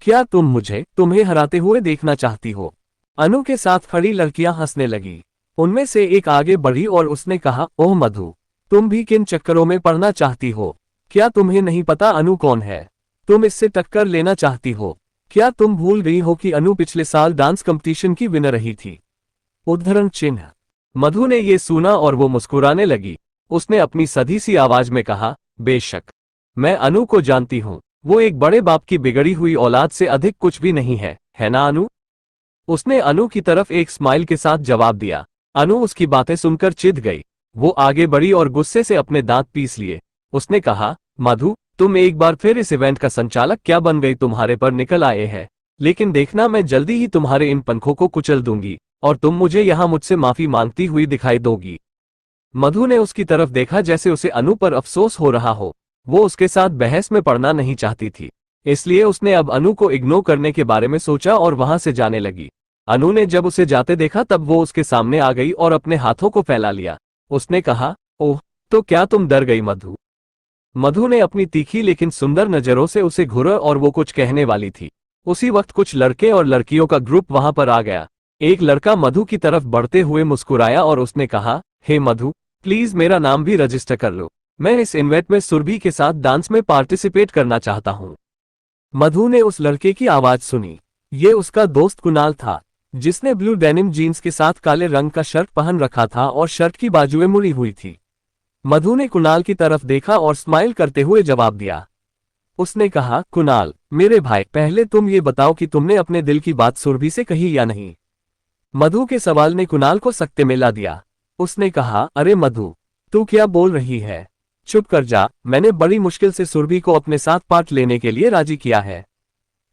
क्या तुम मुझे तुम्हें हराते हुए देखना चाहती हो? अनु के साथ खड़ी लड़कियां हंसने लगी। उनमें से एक आगे बढ़ी और उसने कहा, ओह मधु, तुम भी किन चक्करों में पड़ना चाहती हो? क्या तुम्हें नहीं पता अनु कौन है? तुम इससे टक्कर लेना चाहती हो? क्या तुम भूल गई हो कि अनु पिछले साल डांस कंपटीशन की विनर रही थी? उद्धरण चिन्ह। मधु ने ये सुना और वो मुस्कुराने लगी। उसने अपनी सधी सी आवाज में कहा, बेशक, मैं अनु को जानती हूँ। वो एक बड़े बाप की बिगड़ी हुई औलाद से अधिक कुछ भी नहीं है ना अनु? उसने अनु की तरफ एक स्माइल के साथ जवाब दिया। अनु उसकी बातें सुनकर चिढ़ गई। वो आगे बढ़ी और गुस्से से अपने दांत पीस लिए। उसने कहा, मधु, तुम एक बार फिर इस इवेंट का संचालक क्या बन गई? तुम्हारे पर निकल आए हैं, लेकिन देखना मैं जल्दी ही तुम्हारे इन पंखों को कुचल दूंगी और तुम मुझे यहाँ मुझसे माफी मांगती हुई दिखाई दोगी। मधु ने उसकी तरफ देखा जैसे उसे अनु पर अफसोस हो रहा हो। वो उसके साथ बहस में पड़ना नहीं चाहती थी, इसलिए उसने अब अनु को इग्नोर करने के बारे में सोचा और वहां से जाने लगी। अनु ने जब उसे जाते देखा तब वो उसके सामने आ गई और अपने हाथों को फैला लिया। उसने कहा, ओह, तो क्या तुम डर गई मधु? मधु ने अपनी तीखी लेकिन सुंदर नजरों से उसे घूरा और वो कुछ कहने वाली थी। उसी वक्त कुछ लड़के और लड़कियों का ग्रुप वहां पर आ गया। एक लड़का मधु की तरफ बढ़ते हुए मुस्कुराया और उसने कहा, हे मधु, प्लीज मेरा नाम भी रजिस्टर कर लो। मैं इस इवेंट में सुरभि के साथ डांस में पार्टिसिपेट करना चाहता हूँ। मधु ने उस लड़के की आवाज सुनी। ये उसका दोस्त कुणाल था, जिसने ब्लू डेनिम जीन्स के साथ काले रंग का शर्ट पहन रखा था और शर्ट की बाजुएं मुड़ी हुई थी। मधु ने कुणाल की तरफ देखा और स्माइल करते हुए जवाब दिया। उसने कहा, कुणाल, मेरे भाई, पहले तुम ये बताओ कि तुमने अपने दिल की बात सुरभि से कही या नहीं? मधु के सवाल ने कुणाल को सकते में ला दिया। उसने कहा, अरे मधु, तू क्या बोल रही है? चुप कर जा। मैंने बड़ी मुश्किल से सुरभि को अपने साथ पार्ट लेने के लिए राजी किया है।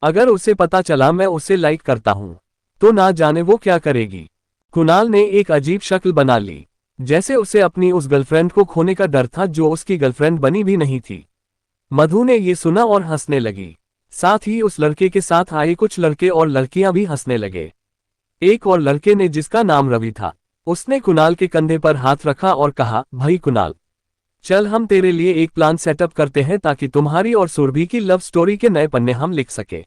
अगर उसे पता चला मैं उसे लाइक करता हूँ तो ना जाने वो क्या करेगी। कुणाल ने एक अजीब शक्ल बना ली, जैसे उसे अपनी उस गर्लफ्रेंड को खोने का डर था जो उसकी गर्लफ्रेंड बनी भी नहीं थी। मधु ने ये सुना और हंसने लगी। साथ ही उस लड़के के साथ आए कुछ लड़के और लड़कियां भी हंसने लगे। एक और लड़के ने, जिसका नाम रवि था, उसने कुणाल के कंधे पर हाथ रखा और कहा, भाई कुणाल, चल हम तेरे लिए एक प्लान सेटअप करते हैं ताकि तुम्हारी और सुरभि की लव स्टोरी के नए पन्ने हम लिख सके।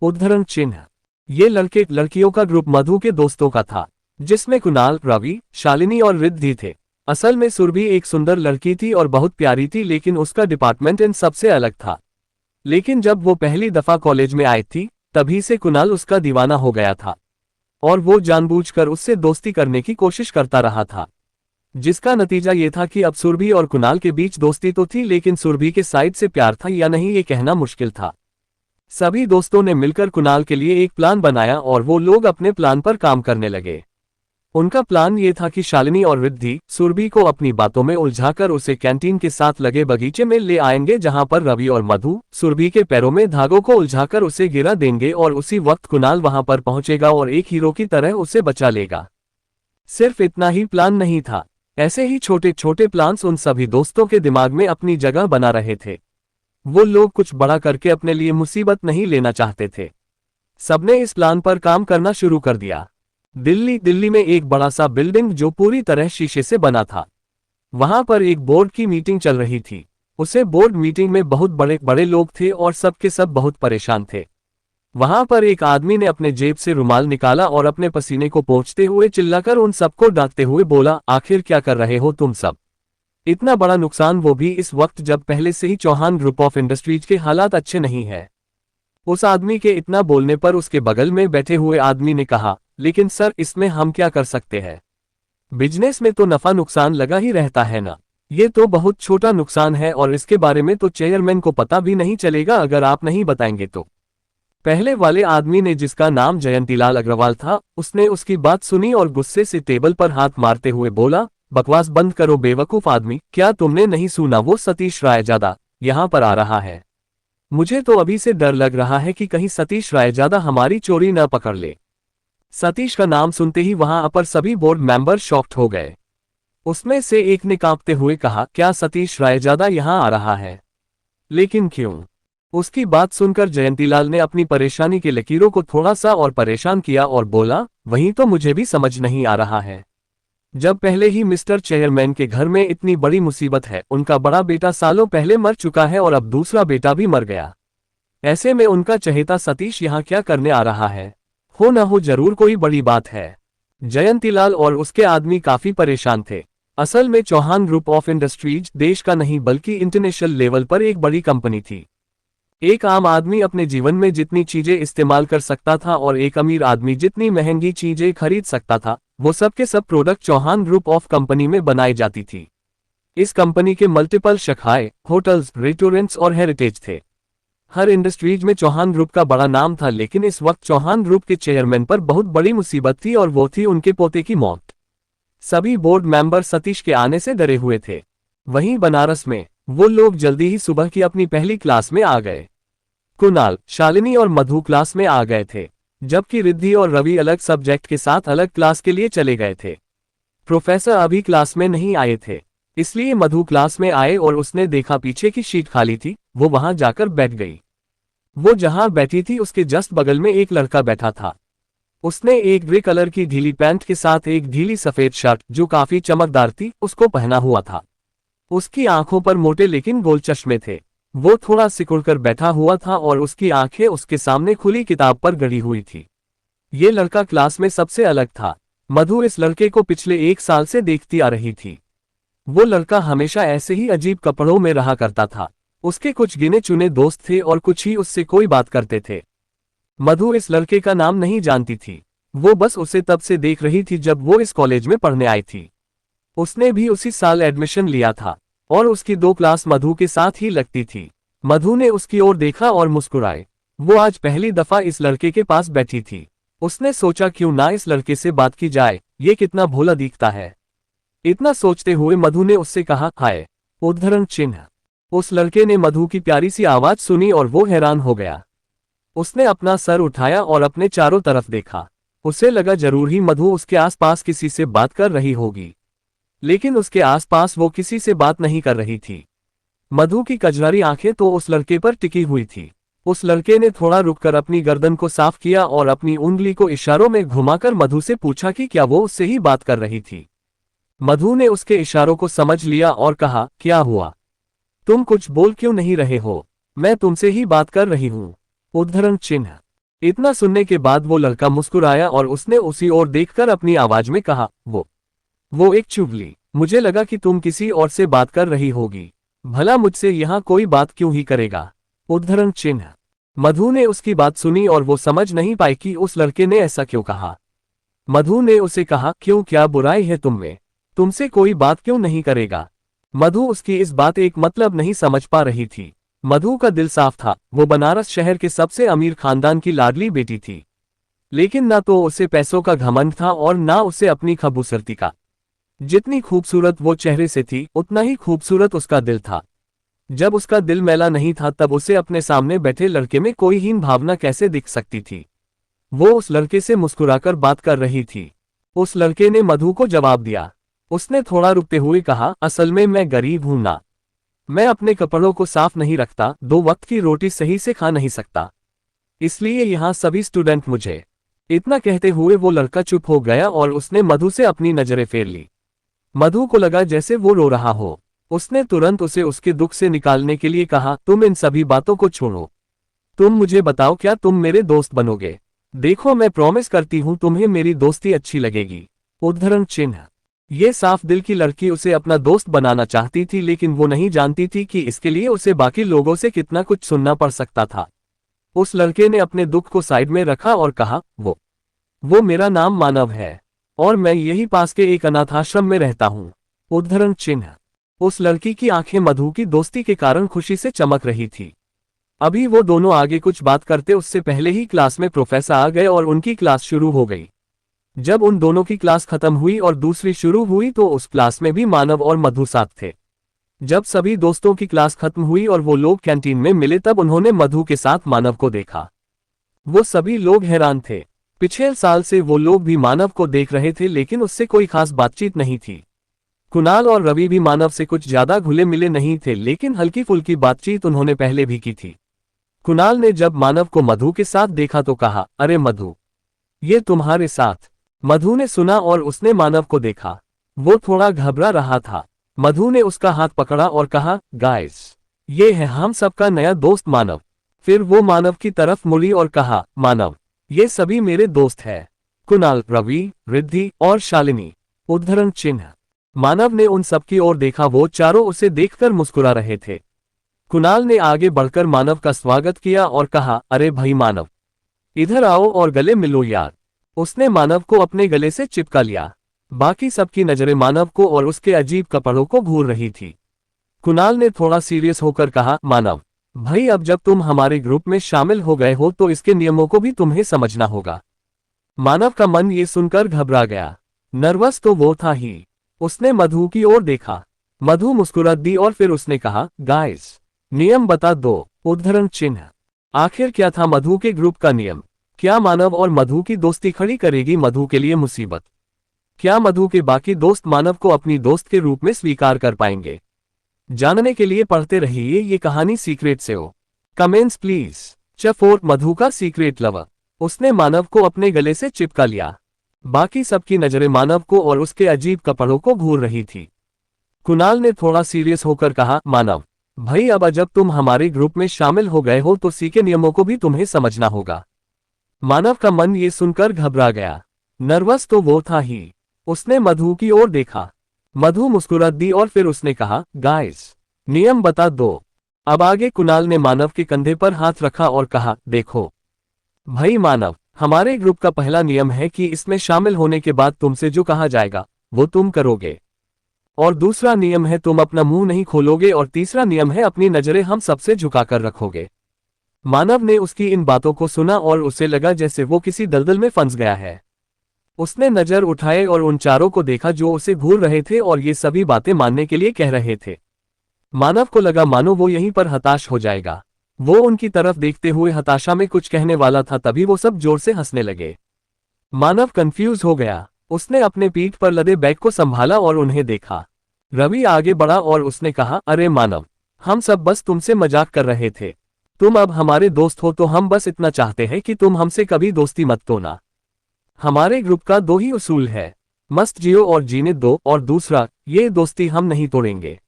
उद्धरण चिन्ह। ये लड़के लड़कियों का ग्रुप मधु के दोस्तों का था, जिसमें कुणाल, रवि, शालिनी और रिद्धि थे। असल में सुरभि एक सुंदर लड़की थी और बहुत प्यारी थी, लेकिन उसका डिपार्टमेंट इन सबसे अलग था। लेकिन जब वो पहली दफा कॉलेज में आई थी, तभी से कुणाल उसका दीवाना हो गया था और वो जानबूझकर उससे दोस्ती करने की कोशिश करता रहा था, जिसका नतीजा ये था कि अब सुरभि और कुणाल के बीच दोस्ती तो थी, लेकिन सुरभि के साइड से प्यार था या नहीं ये कहना मुश्किल था। सभी दोस्तों ने मिलकर कुणाल के लिए एक प्लान बनाया और वो लोग अपने प्लान पर काम करने लगे। उनका प्लान ये था कि शालिनी और रिद्धि सुरभि को अपनी बातों में उलझाकर उसे कैंटीन के साथ लगे बगीचे में ले आएंगे, जहां पर रवि और मधु सुरभि के पैरों में धागों को उलझाकर उसे गिरा देंगे और उसी वक्त कुणाल वहां पर पहुंचेगा और एक हीरो की तरह उसे बचा लेगा। सिर्फ इतना ही प्लान नहीं था, ऐसे ही छोटे छोटे प्लान्स उन सभी दोस्तों के दिमाग में अपनी जगह बना रहे थे। वो लोग कुछ बड़ा करके अपने लिए मुसीबत नहीं लेना चाहते थे। सबने इस प्लान पर काम करना शुरू कर दिया। दिल्ली में एक बड़ा सा बिल्डिंग जो पूरी तरह शीशे से बना था, वहां पर एक बोर्ड की मीटिंग चल रही थी। उसे बोर्ड मीटिंग में बहुत बड़े बड़े लोग थे और सबके सब बहुत परेशान थे। वहां पर एक आदमी ने अपने जेब से रुमाल निकाला और अपने पसीने को पोंछते हुए चिल्लाकर उन सबको डांटते हुए बोला, आखिर क्या कर रहे हो तुम सब? इतना बड़ा नुकसान, वो भी इस वक्त जब पहले से ही चौहान ग्रुप ऑफ इंडस्ट्रीज के हालात अच्छे नहीं है। उस आदमी के इतना बोलने पर उसके बगल में बैठे हुए आदमी ने कहा, लेकिन सर, इसमें हम क्या कर सकते हैं? बिजनेस में तो नफा नुकसान लगा ही रहता है ना। ये तो बहुत छोटा नुकसान है और इसके बारे में तो चेयरमैन को पता भी नहीं चलेगा अगर आप नहीं बताएंगे तो। पहले वाले आदमी ने, जिसका नाम जयंतीलाल अग्रवाल था, उसने उसकी बात सुनी और गुस्से से टेबल पर हाथ मारते हुए बोला, बकवास बंद करो बेवकूफ आदमी, क्या तुमने नहीं सुना वो सतीश रायजादा यहाँ पर आ रहा है। मुझे तो अभी से डर लग रहा है कि कहीं सतीश रायजादा हमारी चोरी न पकड़ ले। सतीश का नाम सुनते ही वहां पर सभी बोर्ड मेंबर शॉक्ड हो गए। उसमें से एक ने कांपते हुए कहा, क्या सतीश रायजादा यहाँ आ रहा है? लेकिन क्यों? उसकी बात सुनकर जयंतीलाल ने अपनी परेशानी की लकीरों को थोड़ा सा और परेशान किया और बोला, वही तो मुझे भी समझ नहीं आ रहा है। जब पहले ही मिस्टर चेयरमैन के घर में इतनी बड़ी मुसीबत है, उनका बड़ा बेटा सालों पहले मर चुका है और अब दूसरा बेटा भी मर गया। ऐसे में उनका चहेता सतीश यहाँ क्या करने आ रहा है? हो न हो जरूर कोई बड़ी बात है। जयंतीलाल और उसके आदमी काफी परेशान थे। असल में चौहान ग्रुप ऑफ इंडस्ट्रीज देश का नहीं बल्कि इंटरनेशनल लेवल पर एक बड़ी कंपनी थी। एक आम आदमी अपने जीवन में जितनी चीजें इस्तेमाल कर सकता था और एक अमीर आदमी जितनी महंगी चीजें खरीद सकता था, वो सब के सब product Chauhan group of company में बनाई जाती थी। इस कंपनी के मल्टीपल शाखाएं, होटल्स, रेस्टोरेंट्स और हेरिटेज थे। हर इंडस्ट्रीज में चौहान ग्रुप का बड़ा नाम था, लेकिन इस वक्त चौहान ग्रुप के चेयरमैन पर बहुत बड़ी मुसीबत थी और वो थी उनके पोते की मौत। सभी बोर्ड मेंबर सतीश के आने से डरे हुए थे। वहीं बनारस में वो लोग जल्दी ही सुबह की अपनी पहली क्लास में आ गए। कुणाल, शालिनी और मधु क्लास में आ गए थे, जबकि रिद्धि और रवि अलग सब्जेक्ट के साथ अलग क्लास के लिए चले गए थे। प्रोफेसर अभी क्लास में नहीं आए थे, इसलिए मधु क्लास में आए और उसने देखा पीछे की सीट खाली थी। वो वहां जाकर बैठ गई। वो जहां बैठी थी उसके जस्ट बगल में एक लड़का बैठा था। उसने एक ग्रे कलर की ढीली पैंट के साथ एक ढीली सफेद शर्ट जो काफी चमकदार थी उसको पहना हुआ था। उसकी आंखों पर मोटे लेकिन गोल चश्मे थे। वो थोड़ा सिकुड़कर बैठा हुआ था और उसकी आंखें उसके सामने खुली किताब पर गड़ी हुई थी। ये लड़का क्लास में सबसे अलग था। मधु इस लड़के को पिछले 1 साल से देखती आ रही थी। वो लड़का हमेशा ऐसे ही अजीब कपड़ों में रहा करता था। उसके कुछ गिने चुने दोस्त थे और कुछ ही उससे कोई बात करते थे। मधु इस लड़के का नाम नहीं जानती थी। वो बस उसे तब से देख रही थी जब वो इस कॉलेज में पढ़ने आई थी। उसने भी उसी साल एडमिशन लिया था और उसकी 2 क्लास मधु के साथ ही लगती थी। मधु ने उसकी ओर देखा और मुस्कुराए। वो आज पहली दफा इस लड़के के पास बैठी थी। उसने सोचा क्यों ना इस लड़के से बात की जाए, ये कितना भोला दिखता है। इतना सोचते हुए मधु ने उससे कहा, हाय। उद्धरण चिन्ह। उस लड़के ने मधु की प्यारी सी आवाज सुनी और वो हैरान हो गया। उसने अपना सर उठाया और अपने चारों तरफ देखा। उसे लगा जरूर ही मधु उसके आसपास किसी से बात कर रही होगी, लेकिन उसके आसपास वो किसी से बात नहीं कर रही थी। मधु की कजरारी आंखें तो उस लड़के पर टिकी हुई थी। उस लड़के ने थोड़ा रुककर अपनी गर्दन को साफ किया और अपनी उंगली को इशारों में घुमाकर मधु से पूछा कि क्या वो उससे ही बात कर रही थी। मधु ने उसके इशारों को समझ लिया और कहा, क्या हुआ? तुम कुछ बोल क्यों नहीं रहे हो? मैं तुमसे ही बात कर रही हूं। उद्धरण चिन्ह। इतना सुनने के बाद वो लड़का मुस्कुराया और उसने उसी ओर देखकर अपनी आवाज में कहा, वो एक चुगली। मुझे लगा कि तुम किसी और से बात कर रही होगी। भला मुझसे यहाँ कोई बात क्यों ही करेगा? उद्धरण चिन्ह। मधु ने उसकी बात सुनी और वो समझ नहीं पाई कि उस लड़के ने ऐसा क्यों कहा। मधु ने उसे कहा, क्यों, क्या बुराई है तुम में? तुमसे कोई बात क्यों नहीं करेगा? मधु उसकी इस बात एक मतलब नहीं समझ पा रही थी। मधु का दिल साफ था। वो बनारस शहर के सबसे अमीर खानदान की लाडली बेटी थी, लेकिन ना तो उसे पैसों का घमंड था और ना उसे अपनी खूबसूरती का। जितनी खूबसूरत वो चेहरे से थी, उतना ही खूबसूरत उसका दिल था। जब उसका दिल मैला नहीं था तब उसे अपने सामने बैठे लड़के में कोई हीन भावना कैसे दिख सकती थी? वो उस लड़के से मुस्कुराकर बात कर रही थी। उस लड़के ने मधु को जवाब दिया। उसने थोड़ा रुकते हुए कहा, असल में मैं गरीब हूं ना। मैं अपने कपड़ों को साफ नहीं रखता, 2 वक्त की रोटी सही से खा नहीं सकता, इसलिए यहाँ सभी स्टूडेंट मुझे। इतना कहते हुए वो लड़का चुप हो गया और उसने मधु से अपनी नजरें फेर ली। मधु को लगा जैसे वो रो रहा हो। उसने तुरंत उसे उसके दुख से निकालने के लिए कहा, तुम इन सभी बातों को छोड़ो। तुम मुझे बताओ, क्या तुम मेरे दोस्त बनोगे? देखो, मैं प्रॉमिस करती हूँ तुम्हें मेरी दोस्ती अच्छी लगेगी। उद्धरण चिन्ह। ये साफ दिल की लड़की उसे अपना दोस्त बनाना चाहती थी, लेकिन वो नहीं जानती थी कि इसके लिए उसे बाकी लोगों से कितना कुछ सुनना पड़ सकता था। उस लड़के ने अपने दुख को साइड में रखा और कहा, वो मेरा नाम मानव है और मैं यही पास के एक अनाथाश्रम में रहता हूँ। उद्धरण चिन्ह। उस लड़की की आंखें मधु की दोस्ती के कारण खुशी से चमक रही थी। अभी वो दोनों आगे कुछ बात करते उससे पहले ही क्लास में प्रोफेसर आ गए और उनकी क्लास शुरू हो गई। जब उन दोनों की क्लास खत्म हुई और दूसरी शुरू हुई तो उस क्लास में भी मानव और मधु साथ थे। जब सभी दोस्तों की क्लास खत्म हुई और वो लोग कैंटीन में मिले तब उन्होंने मधु के साथ मानव को देखा। वो सभी लोग हैरान थे। पिछले साल से वो लोग भी मानव को देख रहे थे लेकिन उससे कोई खास बातचीत नहीं थी। कुणाल और रवि भी मानव से कुछ ज्यादा घुले मिले नहीं थे लेकिन हल्की फुल्की बातचीत उन्होंने पहले भी की थी। कुणाल ने जब मानव को मधु के साथ देखा तो कहा, अरे मधु, ये तुम्हारे साथ। मधु ने सुना और उसने मानव को देखा। वो थोड़ा घबरा रहा था। मधु ने उसका हाथ पकड़ा और कहा, गाइस, ये है हम सबका नया दोस्त मानव। फिर वो मानव की तरफ मुड़ी और कहा, मानव, ये सभी मेरे दोस्त हैं, कुणाल, रवि, रिद्धि और शालिनी। उद्धरण चिन्ह। मानव ने उन सबकी ओर देखा। वो चारों उसे देखकर मुस्कुरा रहे थे। कुणाल ने आगे बढ़कर मानव का स्वागत किया और कहा, अरे भाई मानव, इधर आओ और गले मिलो यार। उसने मानव को अपने गले से चिपका लिया। बाकी सबकी नजरें मानव को और उसके अजीब कपड़ों को घूर रही थी। कुणाल ने थोड़ा सीरियस होकर कहा, मानव भाई, अब जब तुम हमारे ग्रुप में शामिल हो गए हो तो इसके नियमों को भी तुम्हें समझना होगा। मानव का मन ये सुनकर घबरा गया। नर्वस तो वो था ही। उसने मधु की ओर देखा। मधु मुस्कुरा दी और फिर उसने कहा, गाइस, नियम बता दो। उद्धरण चिन्ह। आखिर क्या था मधु के ग्रुप का नियम? क्या मानव और मधु की दोस्ती खड़ी करेगी मधु के लिए मुसीबत? क्या मधु के बाकी दोस्त मानव को अपनी दोस्त के रूप में स्वीकार कर पाएंगे? जानने के लिए पढ़ते रहिए ये कहानी सीक्रेट से हो। Comments please. चफोर मधु का सीक्रेट लवर। उसने मानव को अपने गले से चिपका लिया। बाकी सबकी नजरें मानव को और उसके अजीब कपड़ों को घूर रही थी। कुणाल ने थोड़ा सीरियस होकर कहा, मानव भाई, अब जब तुम हमारे ग्रुप में शामिल हो गए हो तो सीखे नियमों को भी तुम्हें समझना होगा। मानव का मन ये सुनकर घबरा गया। नर्वस तो वो था ही। उसने मधु की ओर देखा। मधु मुस्कुरा दी और फिर उसने कहा, गाइस, नियम बता दो। अब आगे कुणाल ने मानव के कंधे पर हाथ रखा और कहा, देखो भाई मानव, हमारे ग्रुप का पहला नियम है कि इसमें शामिल होने के बाद तुमसे जो कहा जाएगा वो तुम करोगे। और दूसरा नियम है तुम अपना मुंह नहीं खोलोगे। और तीसरा नियम है अपनी नजरें हम सबसे झुकाकर रखोगे। मानव ने उसकी इन बातों को सुना और उसे लगा जैसे वो किसी दलदल में फंस गया है। उसने नजर उठाए और उन चारों को देखा जो उसे घूर रहे थे और ये सभी बातें मानने के लिए कह रहे थे। मानव को लगा मानो वो यहीं पर हताश हो जाएगा। वो उनकी तरफ देखते हुए हताशा में कुछ कहने वाला था, तभी वो सब जोर से हंसने लगे। मानव कंफ्यूज हो गया। उसने अपने पीठ पर लदे बैग को संभाला और उन्हें देखा। रवि आगे बढ़ा और उसने कहा, अरे मानव, हम सब बस तुमसे मजाक कर रहे थे। तुम अब हमारे दोस्त हो तो हम बस इतना चाहते हैं कि तुम हमसे कभी दोस्ती मत तोड़ना। हमारे ग्रुप का दो ही उसूल है, मस्त जियो और जीने दो, और दूसरा, ये दोस्ती हम नहीं तोड़ेंगे।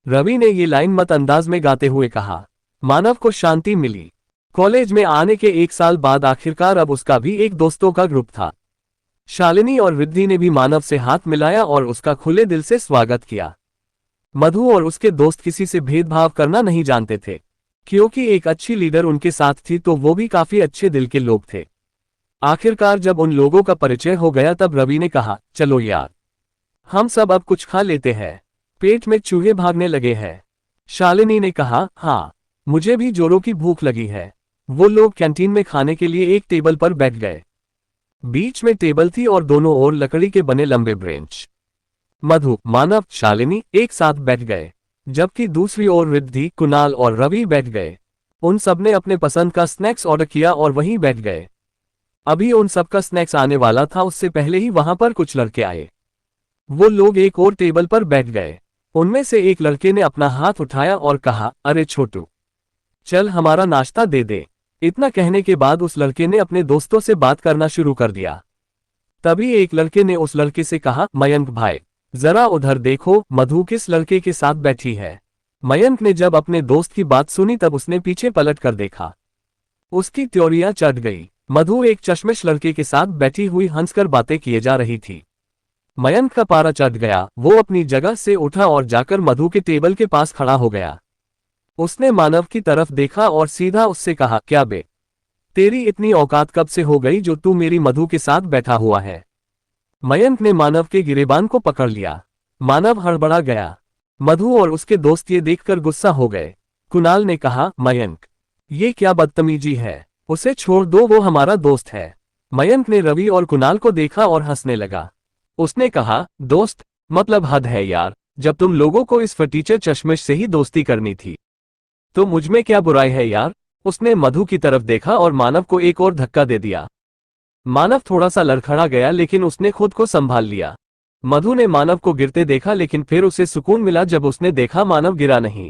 रवि ने ये लाइन मत अंदाज में गाते हुए कहा। मानव को शांति मिली। कॉलेज में आने के 1 साल बाद आखिरकार अब उसका भी एक दोस्तों का ग्रुप था। शालिनी और रिद्धि ने भी मानव से हाथ मिलाया और उसका खुले दिल से स्वागत किया। मधु और उसके दोस्त किसी से भेदभाव करना नहीं जानते थे, क्योंकि एक अच्छी लीडर उनके साथ थी तो वो भी काफी अच्छे दिल के लोग थे। आखिरकार जब उन लोगों का परिचय हो गया तब रवि ने कहा, चलो यार, हम सब अब कुछ खा लेते हैं, पेट में चूहे भागने लगे हैं। शालिनी ने कहा, हाँ, मुझे भी जोरों की भूख लगी है। वो लोग कैंटीन में खाने के लिए एक टेबल पर बैठ गए। बीच में टेबल थी और दोनों ओर लकड़ी के बने लंबे बेंच। मधु, मानव, शालिनी एक साथ बैठ गए, जबकि दूसरी ओर रिद्धि, कुणाल और रवि बैठ गए। उन सब ने अपने पसंद का स्नैक्स ऑर्डर किया और वहीं बैठ गए। अभी उन सबका स्नैक्स आने वाला था, उससे पहले ही वहां पर कुछ लड़के आए। वो लोग एक और टेबल पर बैठ गए। उनमें से एक लड़के ने अपना हाथ उठाया और कहा, अरे छोटू, चल हमारा नाश्ता दे दे। इतना कहने के बाद उस लड़के ने अपने दोस्तों से बात करना शुरू कर दिया। तभी एक लड़के ने उस लड़के से कहा, मयंक भाई, जरा उधर देखो, मधु किस लड़के के साथ बैठी है। मयंक ने जब अपने दोस्त की बात सुनी तब उसने पीछे पलट कर देखा। उसकी त्योरियां चढ़ गई। मधु एक चश्मिश लड़के के साथ बैठी हुई हंसकर बातें किए जा रही थी। मयंक का पारा चढ़ गया। वो अपनी जगह से उठा और जाकर मधु के टेबल के पास खड़ा हो गया। उसने मानव की तरफ देखा और सीधा उससे कहा, क्या बे, तेरी इतनी औकात कब से हो गई जो तू मेरी मधु के साथ बैठा हुआ है? मयंक ने मानव के गिरेबान को पकड़ लिया। मानव हड़बड़ा गया। मधु और उसके दोस्त ये देखकर गुस्सा हो गए। कुणाल ने कहा, मयंक, ये क्या बदतमीजी है, उसे छोड़ दो, वो हमारा दोस्त है। मयंक ने रवि और कुणाल को देखा और हंसने लगा। उसने कहा, दोस्त, मतलब हद है यार, जब तुम लोगों को इस फटीचर चश्मिश से ही दोस्ती करनी थी तो मुझमें क्या बुराई है यार। उसने मधु की तरफ देखा और मानव को एक और धक्का दे दिया। मानव थोड़ा सा लड़खड़ा गया लेकिन उसने खुद को संभाल लिया। मधु ने मानव को गिरते देखा लेकिन फिर उसे सुकून मिला जब उसने देखा मानव गिरा नहीं।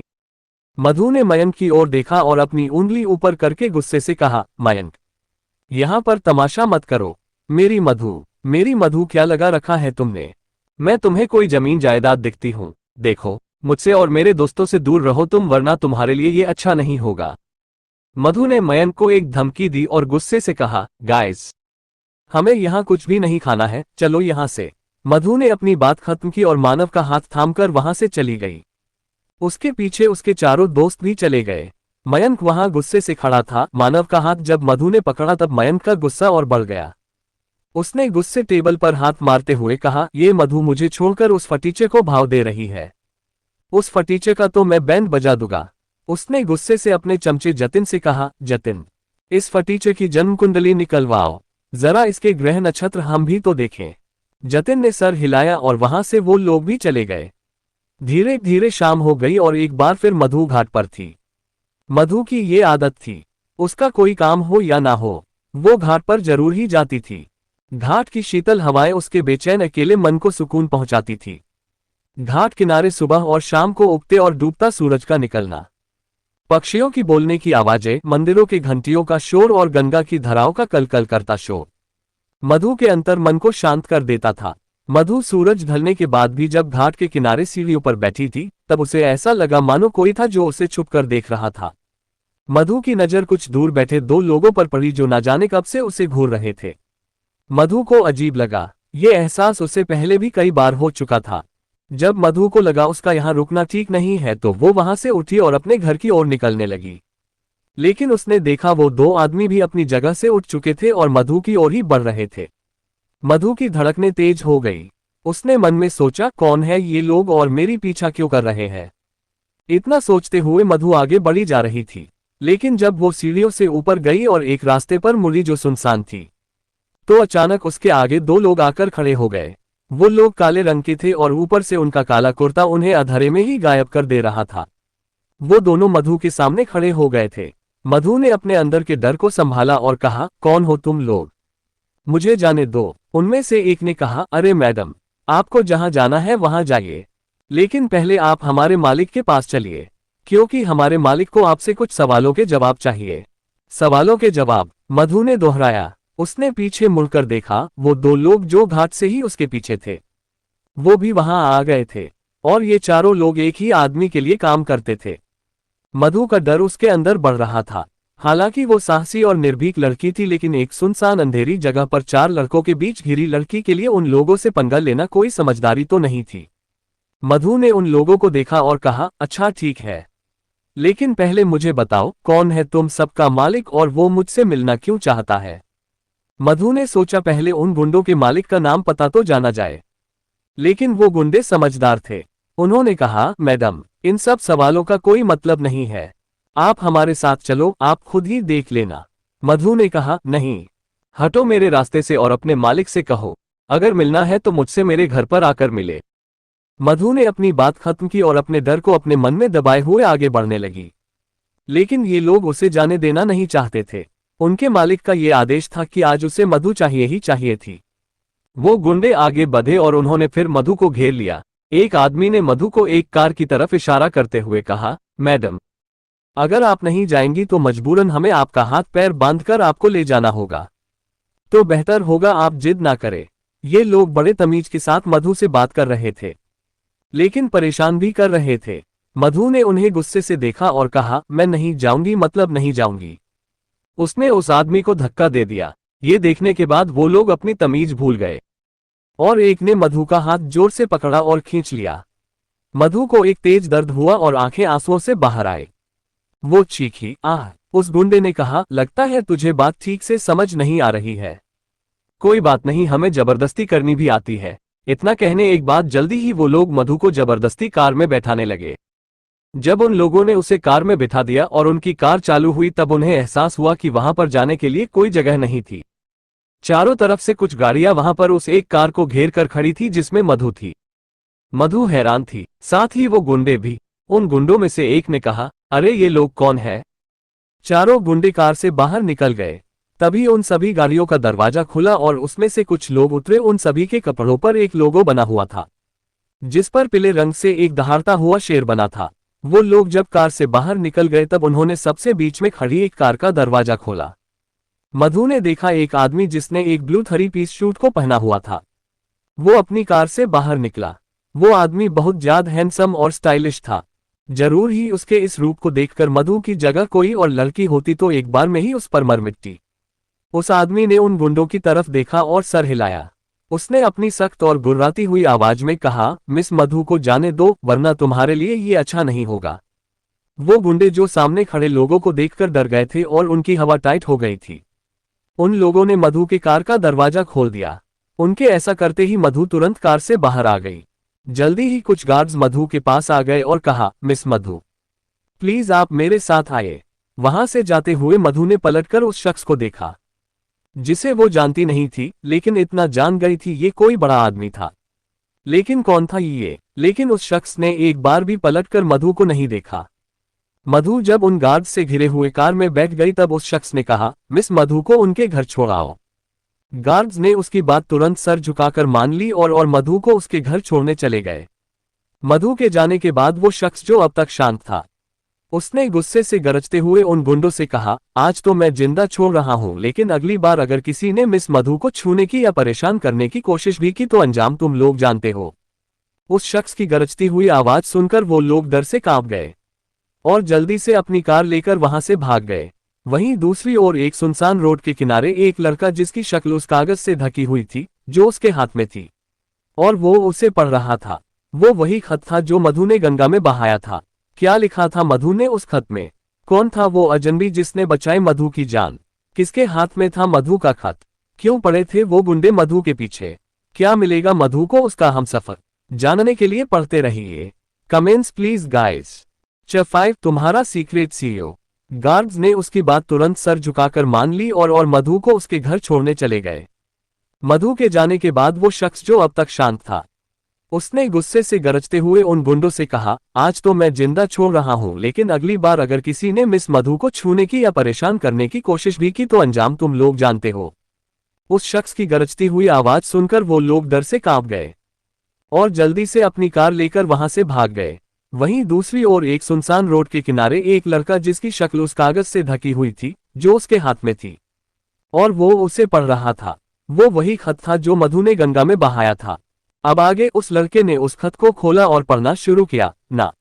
मधु ने मयंक की ओर देखा और अपनी उंगली ऊपर करके गुस्से से कहा, मयंक, यहां पर तमाशा मत करो। मेरी मधु क्या लगा रखा है तुमने? मैं तुम्हें कोई जमीन जायदाद दिखती हूं? देखो, मुझसे और मेरे दोस्तों से दूर रहो तुम, वरना तुम्हारे लिए ये अच्छा नहीं होगा। मधु ने मयंक को एक धमकी दी और गुस्से से कहा, गाइस, हमें यहाँ कुछ भी नहीं खाना है, चलो यहाँ से। मधु ने अपनी बात खत्म की और मानव का हाथ थामकर वहां से चली गई। उसके पीछे उसके चारों दोस्त भी चले गए। मयंक वहां गुस्से से खड़ा था। मानव का हाथ जब मधु ने पकड़ा तब मयंक का गुस्सा और बढ़ गया। उसने गुस्से टेबल पर हाथ मारते हुए कहा, ये मधु मुझे छोड़कर उस फटीचे को भाव दे रही है। उस फटीचे का तो मैं बैंड बजा दूंगा। उसने गुस्से से अपने चमचे जतिन से कहा, जतिन, इस फटीचे की जन्म कुंडली निकलवाओ, जरा इसके ग्रह नक्षत्र हम भी तो देखें। जतिन ने सर हिलाया और वहां से वो लोग भी चले गए। धीरे धीरे शाम हो गई और एक बार फिर मधु घाट पर थी। मधु की ये आदत थी, उसका कोई काम हो या ना हो, वो घाट पर जरूर ही जाती थी। घाट की शीतल हवाएं उसके बेचैन अकेले मन को सुकून पहुंचाती थी। घाट किनारे सुबह और शाम को उगते और डूबता सूरज का निकलना, पक्षियों की बोलने की आवाजें, मंदिरों के घंटियों का शोर और गंगा की धाराओं का कलकल करता शोर मधु के अंतर मन को शांत कर देता था। मधु सूरज ढलने के बाद भी जब घाट के किनारे सीढ़ियों पर बैठी थी तब उसे ऐसा लगा मानो कोई था जो उसे छुपकर देख रहा था। मधु की नजर कुछ दूर बैठे दो लोगों पर पड़ी जो न जाने कब से उसे घूर रहे थे। मधु को अजीब लगा। ये एहसास उसे पहले भी कई बार हो चुका था। जब मधु को लगा उसका यहाँ रुकना ठीक नहीं है तो वो वहां से उठी और अपने घर की ओर निकलने लगी। लेकिन उसने देखा वो दो आदमी भी अपनी जगह से उठ चुके थे और मधु की ओर ही बढ़ रहे थे। मधु की धड़कनें तेज हो गई। उसने मन में सोचा, कौन है ये लोग और मेरी पीछा क्यों कर रहे हैं? इतना सोचते हुए मधु आगे बढ़ी जा रही थी। लेकिन जब वो सीढ़ियों से ऊपर गई और एक रास्ते पर मुड़ी जो सुनसान थी तो अचानक उसके आगे दो लोग आकर खड़े हो गए। वो लोग काले रंग के थे और ऊपर से उनका काला कुर्ता उन्हें अंधेरे में ही गायब कर दे रहा था। वो दोनों मधु के सामने खड़े हो गए थे। मधु ने अपने अंदर के डर को संभाला और कहा, कौन हो तुम लोग? मुझे जाने दो। उनमें से एक ने कहा, अरे मैडम, आपको जहां जाना है वहां जाइए, लेकिन पहले आप हमारे मालिक के पास चलिए, क्योंकि हमारे मालिक को आपसे कुछ सवालों के जवाब चाहिए। सवालों के जवाब? मधु ने दोहराया। उसने पीछे मुड़कर देखा। वो दो लोग जो घाट से ही उसके पीछे थे वो भी वहां आ गए थे और ये चारों लोग एक ही आदमी के लिए काम करते थे। मधु का डर उसके अंदर बढ़ रहा था। हालांकि वो साहसी और निर्भीक लड़की थी, लेकिन एक सुनसान अंधेरी जगह पर चार लड़कों के बीच घिरी लड़की के लिए उन लोगों से पंगा लेना कोई समझदारी तो नहीं थी। मधु ने उन लोगों को देखा और कहा, अच्छा ठीक है, लेकिन पहले मुझे बताओ कौन है तुम सबका मालिक और वो मुझसे मिलना क्यों चाहता है? मधु ने सोचा पहले उन गुंडों के मालिक का नाम पता तो जाना जाए, लेकिन वो गुंडे समझदार थे। उन्होंने कहा, मैडम, इन सब सवालों का कोई मतलब नहीं है, आप हमारे साथ चलो, आप खुद ही देख लेना। मधु ने कहा, नहीं, हटो मेरे रास्ते से और अपने मालिक से कहो अगर मिलना है तो मुझसे मेरे घर पर आकर मिले। मधु ने अपनी बात खत्म की और अपने डर को अपने मन में दबाए हुए आगे बढ़ने लगी। लेकिन ये लोग उसे जाने देना नहीं चाहते थे। उनके मालिक का ये आदेश था कि आज उसे मधु चाहिए ही चाहिए थी। वो गुंडे आगे बढ़े और उन्होंने फिर मधु को घेर लिया। एक आदमी ने मधु को एक कार की तरफ इशारा करते हुए कहा, मैडम, अगर आप नहीं जाएंगी तो मजबूरन हमें आपका हाथ पैर बांधकर आपको ले जाना होगा, तो बेहतर होगा आप जिद ना करें। ये लोग बड़े तमीज के साथ मधु से बात कर रहे थे, लेकिन परेशान भी कर रहे थे। मधु ने उन्हें गुस्से से देखा और कहा, मैं नहीं जाऊंगी, मतलब नहीं जाऊंगी। उसने उस आदमी को धक्का दे दिया। ये देखने के बाद वो लोग अपनी तमीज भूल गए और एक ने मधु का हाथ जोर से पकड़ा और खींच लिया। मधु को एक तेज दर्द हुआ और आंखें आंसुओं से बाहर आए। वो चीखी, आह! उस गुंडे ने कहा, लगता है तुझे बात ठीक से समझ नहीं आ रही है। कोई बात नहीं, हमें जबरदस्ती करनी भी आती है। इतना कहने एक बात जल्दी ही वो लोग मधु को जबरदस्ती कार में बैठाने लगे। जब उन लोगों ने उसे कार में बिठा दिया और उनकी कार चालू हुई तब उन्हें एहसास हुआ कि वहां पर जाने के लिए कोई जगह नहीं थी। चारों तरफ से कुछ गाड़ियां वहां पर उस एक कार को घेर कर खड़ी थी जिसमें मधु थी। मधु हैरान थी, साथ ही वो गुंडे भी। उन गुंडों में से एक ने कहा, अरे ये लोग कौन है? चारों गुंडे कार से बाहर निकल गए। तभी उन सभी गाड़ियों का दरवाजा खुला और उसमें से कुछ लोग उतरे। उन सभी के कपड़ों पर एक लोगो बना हुआ था, जिस पर पीले रंग से एक दहाड़ता हुआ शेर बना था। वो लोग जब कार से बाहर निकल गए तब उन्होंने सबसे बीच में खड़ी एक कार का दरवाजा खोला। मधु ने देखा एक आदमी जिसने एक ब्लू 3 पीस सूट को पहना हुआ था। वो अपनी कार से बाहर निकला। वो आदमी बहुत ज्यादा हैंडसम और स्टाइलिश था। जरूर ही उसके इस रूप को देखकर मधु की जगह कोई और लड़की होती तो एक बार में ही उस पर मर मिटती। उस आदमी ने उन गुंडों की तरफ देखा और सर हिलाया। उसने अपनी सख्त और गुर्राती हुई आवाज में कहा, मिस मधु को जाने दो, वरना तुम्हारे लिए ये अच्छा नहीं होगा। वो गुंडे जो सामने खड़े लोगों को देखकर डर गए थे और उनकी हवा टाइट हो गई थी। उन लोगों ने मधु के कार का दरवाजा खोल दिया। उनके ऐसा करते ही मधु तुरंत कार से बाहर आ गई। जल्दी ही कुछ गार्ड्स मधु के पास आ गए और कहा, मिस मधु, प्लीज आप मेरे साथ आइए। वहां से जाते हुए मधु ने पलटकर उस शख्स को देखा, जिसे वो जानती नहीं थी, लेकिन इतना जान गई थी ये कोई बड़ा आदमी था। लेकिन कौन था ये? लेकिन उस शख्स ने एक बार भी पलटकर मधु को नहीं देखा। मधु जब उन गार्ड्स से घिरे हुए कार में बैठ गई तब उस शख्स ने कहा, मिस मधु को उनके घर छोड़ाओ। गार्ड्स ने उसकी बात तुरंत सर झुकाकर मान ली और मधु को उसके घर छोड़ने चले गए। मधु के जाने के बाद वो शख्स जो अब तक शांत था, उसने गुस्से से गरजते हुए उन गुंडों से कहा, आज तो मैं जिंदा छोड़ रहा हूं, लेकिन अगली बार अगर किसी ने मिस मधु को छूने की या परेशान करने की कोशिश भी की तो अंजाम तुम लोग जानते हो। उस शख्स की गरजती हुई आवाज सुनकर वो लोग डर से कांप गए और जल्दी से अपनी कार लेकर वहां से भाग गए। वहीं दूसरी ओर एक सुनसान रोड के किनारे एक लड़का, जिसकी शक्ल उस कागज से ढकी हुई थी जो उसके हाथ में थी, और वो उसे पढ़ रहा था। वो वही खत था जो मधु ने गंगा में बहाया था। क्या लिखा था मधु ने उस खत में? कौन था वो अजनबी जिसने बचाई मधु की जान? किसके हाथ में था मधु का खत? क्यों पड़े थे वो गुंडे मधु के पीछे? क्या मिलेगा मधु को उसका हमसफर? जानने के लिए पढ़ते रहिए। Comments please guys. चैप्टर 5 तुम्हारा सीक्रेट सीईओ। गार्ड्स ने उसकी बात तुरंत सर झुकाकर मान ली और मधु को उसके घर छोड़ने चले गए। मधु के जाने के बाद वो शख्स जो अब तक शांत था, उसने गुस्से से गरजते हुए उन गुंडों से कहा, आज तो मैं जिंदा छोड़ रहा हूं, लेकिन अगली बार अगर किसी ने मिस मधु को छूने की या परेशान करने की कोशिश भी की तो अंजाम तुम लोग जानते हो। उस शख्स की गरजती हुई आवाज सुनकर वो लोग डर से कांप गए और जल्दी से अपनी कार लेकर वहां से भाग गए। वहीं दूसरी ओर एक सुनसान रोड के किनारे एक लड़का, जिसकी शक्ल उस कागज से ढकी हुई थी जो उसके हाथ में थी, और वो उसे पढ़ रहा था। वो वही खत था जो मधु ने गंगा में बहाया था। अब आगे उस लड़के ने उस खत को खोला और पढ़ना शुरू किया। ना,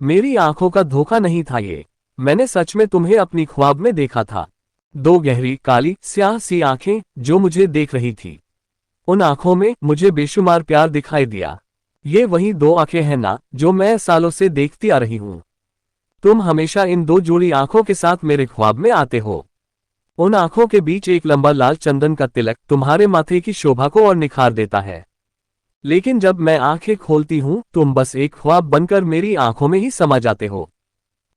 मेरी आंखों का धोखा नहीं था ये। मैंने सच में तुम्हें अपनी ख्वाब में देखा था। 2 गहरी काली स्याह सी आंखें जो मुझे देख रही थी। उन आंखों में मुझे बेशुमार प्यार दिखाई दिया। ये वही 2 आंखें हैं ना जो मैं सालों से देखती आ रही हूं। तुम हमेशा इन 2 जोड़ी आंखों के साथ मेरे ख्वाब में आते हो। उन आंखों के बीच एक लंबा लाल चंदन का तिलक तुम्हारे माथे की शोभा को और निखार देता है। लेकिन जब मैं आंखें खोलती हूं तुम बस एक ख्वाब बनकर मेरी आंखों में ही समा जाते हो।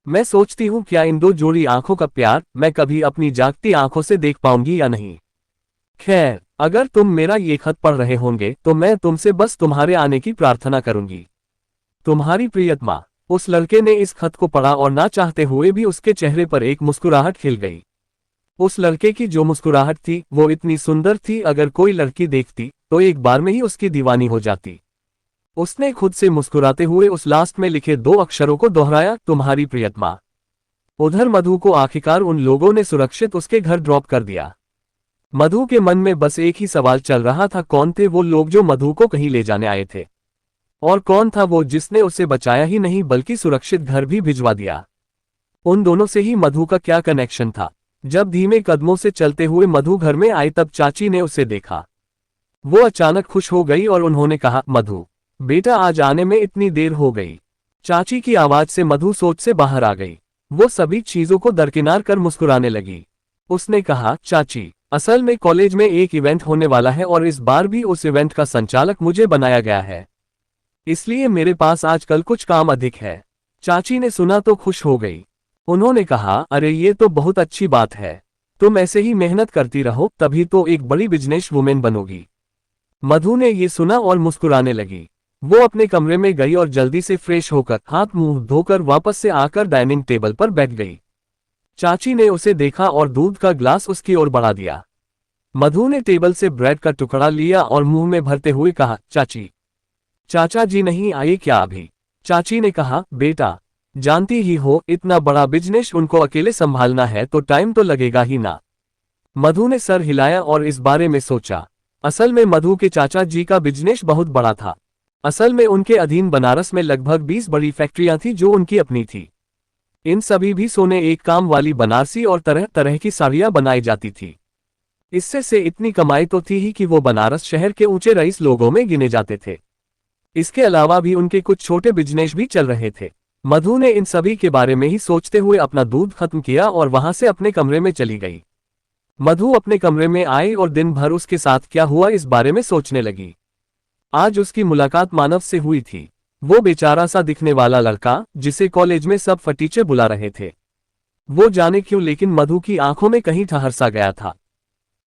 मैं सोचती हूं क्या इन 2 जोड़ी आंखों का प्यार मैं कभी अपनी जागती आंखों से देख पाऊंगी या नहीं। खैर, अगर तुम मेरा ये खत पढ़ रहे होंगे तो मैं तुमसे बस तुम्हारे आने की प्रार्थना करूंगी। तुम्हारी प्रियतमा। उस लड़के ने इस खत को पढ़ा और ना चाहते हुए भी उसके चेहरे पर एक मुस्कुराहट खिल गई। उस लड़के की जो मुस्कुराहट थी वो इतनी सुंदर थी, अगर कोई लड़की देखती तो एक बार में ही उसकी दीवानी हो जाती। उसने खुद से मुस्कुराते हुए उस लास्ट में लिखे 2 अक्षरों को दोहराया, तुम्हारी प्रियतमा। उधर मधु को आखिरकार उन लोगों ने सुरक्षित उसके घर ड्रॉप कर दिया। मधु के मन में बस एक ही सवाल चल रहा था, कौन थे वो लोग जो मधु को कहीं ले जाने आए थे, और कौन था वो जिसने उसे बचाया ही नहीं बल्कि सुरक्षित घर भी भिजवा दिया। उन दोनों से ही मधु का क्या कनेक्शन था। जब धीमे कदमों से चलते हुए मधु घर में आई तब चाची ने उसे देखा। वो अचानक खुश हो गई और उन्होंने कहा, मधु बेटा आज आने में इतनी देर हो गई। चाची की आवाज से मधु सोच से बाहर आ गई। वो सभी चीजों को दरकिनार कर मुस्कुराने लगी। उसने कहा, चाची असल में कॉलेज में एक इवेंट होने वाला है और इस बार भी उस इवेंट का संचालक मुझे बनाया गया है, इसलिए मेरे पास आजकल कुछ काम अधिक है। चाची ने सुना तो खुश हो गई। उन्होंने कहा, अरे ये तो बहुत अच्छी बात है। तुम ऐसे ही मेहनत करती रहो, तभी तो एक बड़ी बिजनेस वुमेन बनोगी। मधु ने ये सुना और मुस्कुराने लगी। वो अपने कमरे में गई और जल्दी से फ्रेश होकर हाथ मुंह धोकर वापस से आकर डाइनिंग टेबल पर बैठ गई। चाची ने उसे देखा और दूध का ग्लास उसकी ओर बढ़ा दिया। मधु ने टेबल से ब्रेड का टुकड़ा लिया और मुंह में भरते हुए कहा, चाची। चाचा जी नहीं आए क्या अभी? चाची ने कहा, बेटा जानती ही हो इतना बड़ा बिजनेस उनको अकेले संभालना है तो टाइम तो लगेगा ही ना। मधु ने सर हिलाया और इस बारे में सोचा। असल में मधु के चाचा जी का बिजनेस बहुत बड़ा था। असल में उनके अधीन बनारस में लगभग 20 बड़ी फैक्ट्रियां थी जो उनकी अपनी थी। इन सभी भी सोने एक काम वाली बनारसी और तरह तरह की साड़ियां बनाई जाती थी। इससे से इतनी कमाई तो थी ही कि वो बनारस शहर के ऊंचे रईस लोगों में गिने जाते थे। इसके अलावा भी उनके कुछ छोटे बिजनेस भी चल रहे थे। मधु ने इन सभी के बारे में ही सोचते हुए अपना दूध खत्म किया और वहां से अपने कमरे में चली गई। मधु अपने कमरे में आई और दिन भर उसके साथ क्या हुआ इस बारे में सोचने लगी। आज उसकी मुलाकात मानव से हुई थी। वो बेचारा सा दिखने वाला लड़का जिसे कॉलेज में सब फटीचे बुला रहे थे। वो जाने क्यों लेकिन मधु की आंखों में कहीं ठहर सा गया था।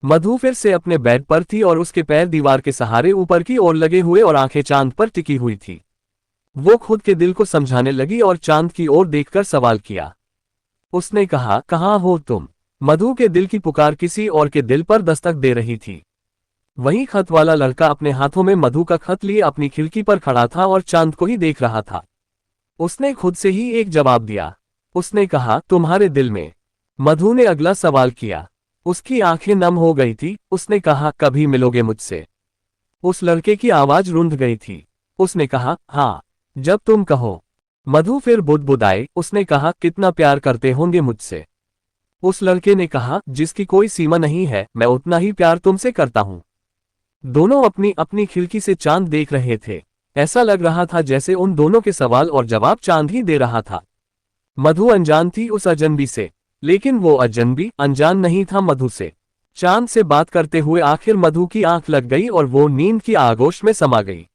मधु फिर से अपने बेड पर थी और उसके पैर दीवार के सहारे ऊपर की ओर लगे हुए और आंखें चांद पर टिकी हुई थी। वो खुद के दिल को समझाने लगी और चांद की ओर देखकर सवाल किया। उसने कहा, कहाँ हो तुम? मधु के दिल की पुकार किसी और के दिल पर दस्तक दे रही थी। वहीं खत वाला लड़का अपने हाथों में मधु का खत लिए अपनी खिड़की पर खड़ा था और चांद को ही देख रहा था। उसने खुद से ही एक जवाब दिया। उसने कहा, तुम्हारे दिल में। मधु ने अगला सवाल किया। उसकी आंखें नम हो गई थी। उसने कहा, कभी मिलोगे मुझसे? उस लड़के की आवाज रुंध गई थी। उसने कहा, हाँ जब तुम कहो। मधु फिर बुदबुदाई। उसने कहा, कितना प्यार करते होंगे मुझसे? उस लड़के ने कहा, जिसकी कोई सीमा नहीं है, मैं उतना ही प्यार तुमसे करता हूं। दोनों अपनी अपनी खिड़की से चांद देख रहे थे। ऐसा लग रहा था जैसे उन दोनों के सवाल और जवाब चांद ही दे रहा था। मधु अनजान थी उस अजनबी से, लेकिन वो अजनबी अनजान नहीं था मधु से। चांद से बात करते हुए आखिर मधु की आंख लग गई और वो नींद की आगोश में समा गई।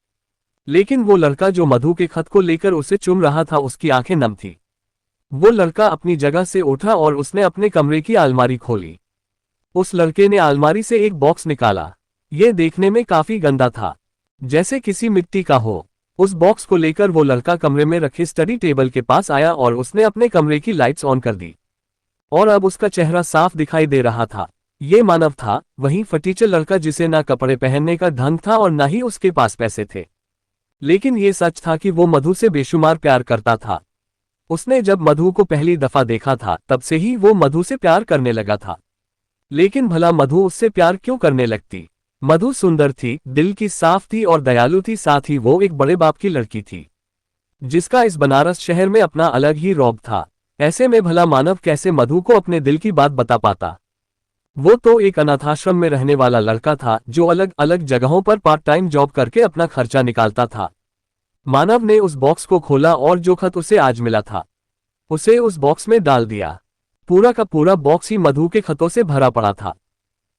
लेकिन वो लड़का जो मधु के खत को लेकर उसे चुम रहा था उसकी आंखें नम थी। वो लड़का अपनी जगह से उठा और उसने अपने कमरे की अलमारी खोली। उस लड़के ने अलमारी से एक बॉक्स निकाला। ये देखने में काफी गंदा था, जैसे किसी मिट्टी का हो। उस बॉक्स को लेकर वो लड़का कमरे में रखे स्टडी टेबल के पास आया और उसने अपने कमरे की लाइट्स ऑन कर दी। और अब उसका चेहरा साफ दिखाई दे रहा था। ये मानव था, वही फटीचर लड़का जिसे ना कपड़े पहनने का ढंग था और ना ही उसके पास पैसे थे। लेकिन ये सच था कि वो मधु से बेशुमार प्यार करता था। उसने जब मधु को पहली दफा देखा था तब से ही वो मधु से प्यार करने लगा था। लेकिन भला मधु उससे प्यार क्यों करने लगती? मधु सुंदर थी, दिल की साफ थी और दयालु थी। साथ ही वो एक बड़े बाप की लड़की थी, जिसका इस बनारस शहर में अपना अलग ही रौब था। ऐसे में भला मानव कैसे मधु को अपने दिल की बात बता पाता? वो तो एक अनाथाश्रम में रहने वाला लड़का था जो अलग अलग जगहों पर पार्ट टाइम जॉब करके अपना खर्चा निकालता था। मानव ने उस बॉक्स को खोला और जो खत उसे आज मिला था उसे उस बॉक्स में डाल दिया। पूरा का पूरा बॉक्स ही मधु के खतों से भरा पड़ा था।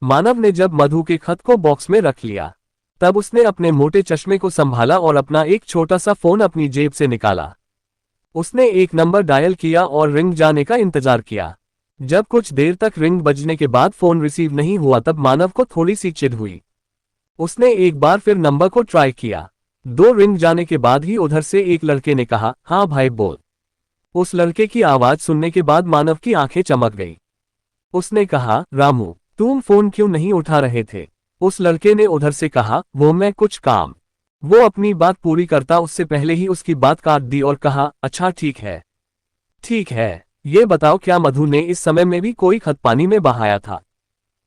मानव ने जब मधु के खत को बॉक्स में रख लिया तब उसने अपने मोटे चश्मे को संभाला और अपना एक छोटा सा फोन अपनी जेब से निकाला। उसने एक नंबर डायल किया और रिंग जाने का इंतजार किया। जब कुछ देर तक रिंग बजने के बाद फोन रिसीव नहीं हुआ तब मानव को थोड़ी सी चिढ़ हुई। उसने एक बार फिर नंबर को ट्राई किया। 2 रिंग जाने के बाद ही उधर से एक लड़के ने कहा, हाँ भाई बोल। उस लड़के की आवाज सुनने के बाद मानव की आंखें चमक गई। उसने कहा, रामू तुम फोन क्यों नहीं उठा रहे थे? उस लड़के ने उधर से कहा, वो मैं कुछ काम। वो अपनी बात पूरी करता उससे पहले ही उसकी बात काट दी और कहा, अच्छा ठीक है। ठीक है, ये बताओ क्या मधु ने इस समय में भी कोई खत पानी में बहाया था?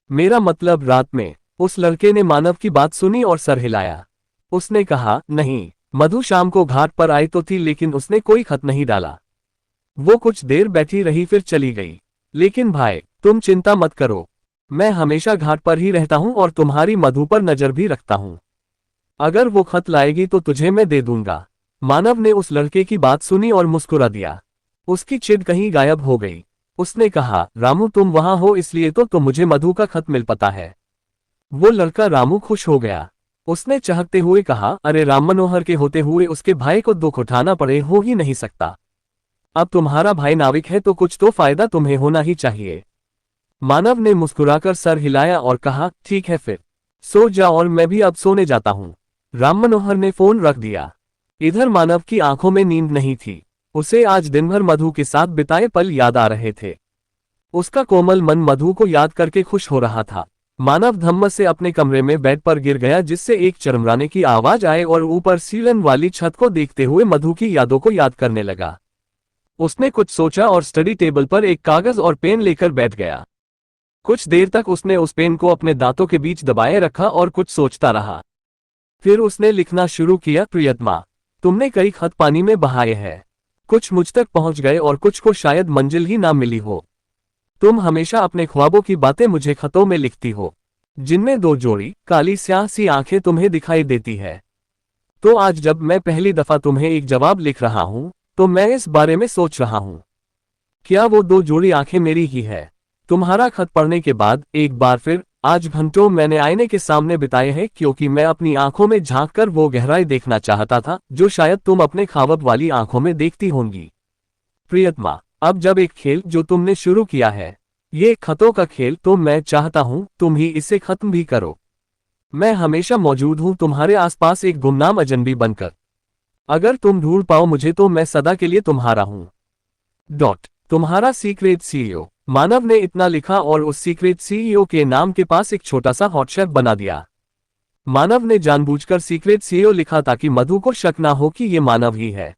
मेरा मतलब रात में। उस लड़के ने मानव की बात सुनी और सर हिलाया। उसने कहा, नहीं, मधु शाम को घाट पर आई तो थी लेकिन उसने कोई खत नहीं डाला। वो कुछ देर बैठी रही फिर चली गई। लेकिन भाई तुम चिंता मत करो, मैं हमेशा घाट पर ही रहता हूं और तुम्हारी मधु पर नजर भी रखता हूं। अगर वो खत लाएगी तो तुझे मैं दे दूंगा। मानव ने उस लड़के की बात सुनी और मुस्कुरा दिया। उसकी चिढ़ कहीं गायब हो गई। उसने कहा, रामू तुम वहां हो इसलिए तो मुझे मधु का खत मिल पता है। वो लड़का रामू खुश हो गया। उसने चहकते हुए कहा, अरे राम मनोहर के होते हुए उसके भाई को दुख उठाना पड़े हो ही नहीं सकता। अब तुम्हारा भाई नाविक है तो कुछ तो फायदा तुम्हें होना ही चाहिए। मानव ने मुस्कुराकर सर हिलाया और कहा, ठीक है फिर सो जा और मैं भी अब सोने जाता हूं। राम मनोहर ने फोन रख दिया। इधर मानव की आंखों में नींद नहीं थी। उसे आज दिन भर मधु के साथ बिताए पल याद आ रहे थे। उसका कोमल मन मधु को याद करके खुश हो रहा था। मानव धम्म से अपने कमरे में बेड पर गिर गया, जिससे एक चरमराने की आवाज आए और ऊपर सीलन वाली छत को देखते हुए मधु की यादों को याद करने लगा। उसने कुछ सोचा और स्टडी टेबल पर एक कागज और पेन लेकर बैठ गया। कुछ देर तक उसने उस पेन को अपने दांतों के बीच दबाए रखा और कुछ सोचता रहा। फिर उसने लिखना शुरू किया, प्रियतमा, तुमने कई खत पानी में बहाए हैं। कुछ मुझ तक पहुंच गए और कुछ को शायद मंजिल ही ना मिली हो। तुम हमेशा अपने ख्वाबों की बातें मुझे खतों में लिखती हो, जिनमें दो जोड़ी काली स्याह सी आंखें तुम्हें दिखाई देती है। तो आज जब मैं पहली दफा तुम्हें एक जवाब लिख रहा हूं, तो मैं इस बारे में सोच रहा हूं, क्या वो दो जोड़ी आंखें मेरी ही है। तुम्हारा खत पढ़ने के बाद एक बार फिर आज घंटों मैंने आईने के सामने बिताए हैं, क्योंकि मैं अपनी आंखों में झांककर वो गहराई देखना चाहता था जो शायद तुम अपने ख्वाब वाली आंखों में देखती होंगी। प्रियतमा, अब जब एक खेल जो तुमने शुरू किया है, ये खतों का खेल, तो मैं चाहता हूं तुम ही इसे खत्म भी करो। मैं हमेशा मौजूद हूं तुम्हारे आसपास एक गुमनाम अजनबी बनकर। अगर तुम ढूंढ पाओ मुझे तो मैं सदा के लिए तुम्हारा हूं। तुम्हारा सीक्रेट सीईओ। मानव ने इतना लिखा और उस सीक्रेट सीईओ के नाम के पास एक छोटा सा हॉट शेफ बना दिया। मानव ने जानबूझकर सीक्रेट सीईओ लिखा ताकि मधु को शक ना हो कि ये मानव ही है।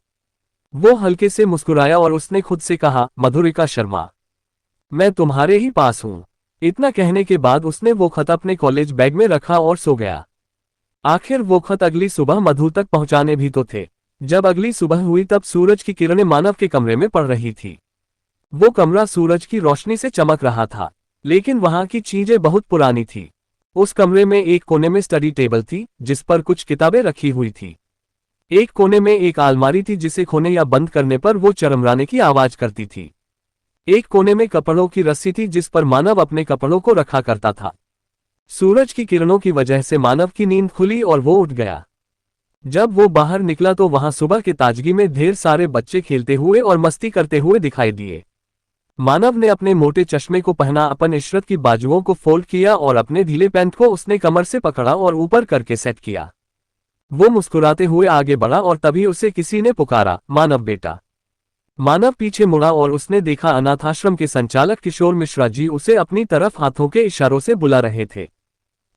वो हल्के से मुस्कुराया और उसने खुद से कहा, मधुरिका शर्मा, मैं तुम्हारे ही पास हूं। इतना कहने के बाद उसने वो खत अपने कॉलेज बैग में रखा और सो गया। आखिर वो खत अगली सुबह मधु तक पहुंचाने भी तो थे। जब अगली सुबह हुई तब सूरज की किरणें मानव के कमरे में पड़ रही थी। वो कमरा सूरज की रोशनी से चमक रहा था, लेकिन वहां की चीजें बहुत पुरानी थी। उस कमरे में एक कोने में स्टडी टेबल थी, जिस पर कुछ किताबें रखी हुई थी। एक कोने में एक अलमारी थी, जिसे खोने या बंद करने पर वो चरमराने की आवाज करती थी। एक कोने में कपड़ों की रस्सी थी, जिस पर मानव अपने कपड़ों को रखा करता था। सूरज की किरणों की वजह से मानव की नींद खुली और वो उठ गया। जब वो बाहर निकला तो वहां सुबह की ताजगी में ढेर सारे बच्चे खेलते हुए और मस्ती करते हुए दिखाई दिए। मानव ने अपने मोटे चश्मे को पहना, अपन इशरत की बाजुओं को फोल्ड किया और अपने ढीले पैंट को उसने कमर से पकड़ा और ऊपर करके सेट किया। वो मुस्कुराते हुए आगे बढ़ा और तभी उसे किसी ने पुकारा, मानव बेटा। मानव पीछे मुड़ा और उसने देखा अनाथाश्रम के संचालक किशोर मिश्रा जी उसे अपनी तरफ हाथों के इशारों से बुला रहे थे।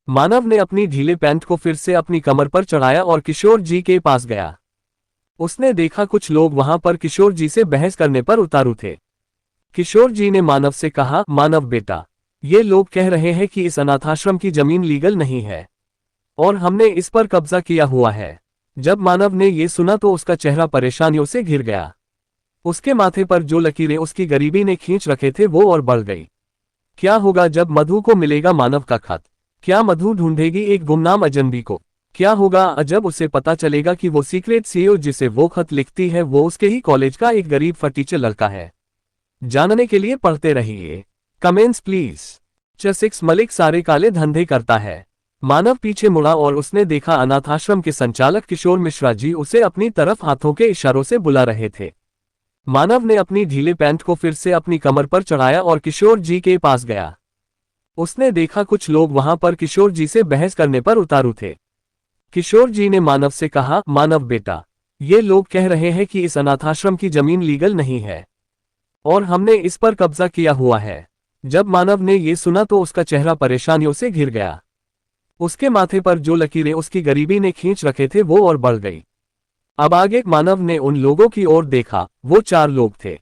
मानव ने अपनी ढीले पैंट को फिर से अपनी कमर पर चढ़ाया और किशोर जी के पास गया। उसने देखा कुछ लोग वहां पर किशोर जी से बहस करने पर उतारू थे। किशोर जी ने मानव से कहा, मानव बेटा, ये लोग कह रहे हैं कि इस अनाथाश्रम की जमीन लीगल नहीं है और हमने इस पर कब्जा किया हुआ है। जब मानव ने ये सुना तो उसका चेहरा परेशानियों से घिर गया। उसके माथे पर जो लकीरें उसकी गरीबी ने खींच रखे थे वो और बढ़ गई। क्या होगा जब मधु को मिलेगा मानव का खत? क्या मधु ढूंढेगी एक गुमनाम अजनबी को? क्या होगा जब उसे पता चलेगा कि वो सीक्रेट सीईओ जिसे वो खत लिखती है वो उसके ही कॉलेज का एक गरीब फटीचर लड़का है? जानने के लिए पढ़ते रहिए। Comments please. 6 मलिक सारे काले धंधे करता है। मानव पीछे मुड़ा और उसने देखा अनाथाश्रम के संचालक किशोर मिश्रा जी उसे अपनी तरफ हाथों के इशारों से बुला रहे थे। मानव ने अपनी ढीले पैंट को फिर से अपनी कमर पर चढ़ाया और किशोर जी के पास गया। उसने देखा कुछ लोग वहां पर किशोर जी से बहस करने पर उतारू थे। किशोर जी ने मानव से कहा, मानव बेटा, ये लोग कह रहे हैं कि इस अनाथाश्रम की जमीन लीगल नहीं है और हमने इस पर कब्जा किया हुआ है। जब मानव ने ये सुना तो उसका चेहरा परेशानियों से घिर गया। उसके माथे पर जो लकीरें उसकी गरीबी ने खींच रखे थे वो और बढ़ गई। अब आगे मानव ने उन लोगों की ओर देखा। वो 4 लोग थे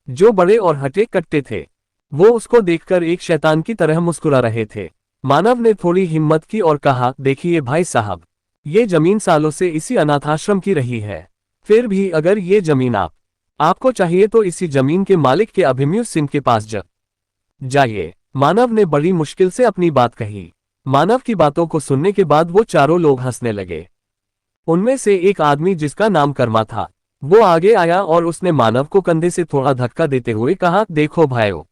जो बड़े और हटे कट्टे थे। वो उसको देखकर एक शैतान की तरह मुस्कुरा रहे थे। मानव ने थोड़ी हिम्मत की और कहा, देखिए भाई साहब, ये जमीन सालों से इसी अनाथाश्रम की रही है। फिर भी अगर ये जमीन आपको चाहिए तो इसी जमीन के मालिक के अभिमन्यु सिंह के पास जाइए। मानव ने बड़ी मुश्किल से अपनी बात कही। मानव की बातों को सुनने के बाद वो चारों लोग हंसने लगे। उनमें से एक आदमी जिसका नाम कर्मा था, वो आगे आया और उसने मानव को कंधे से थोड़ा धक्का देते हुए कहा, देखो भाइयों,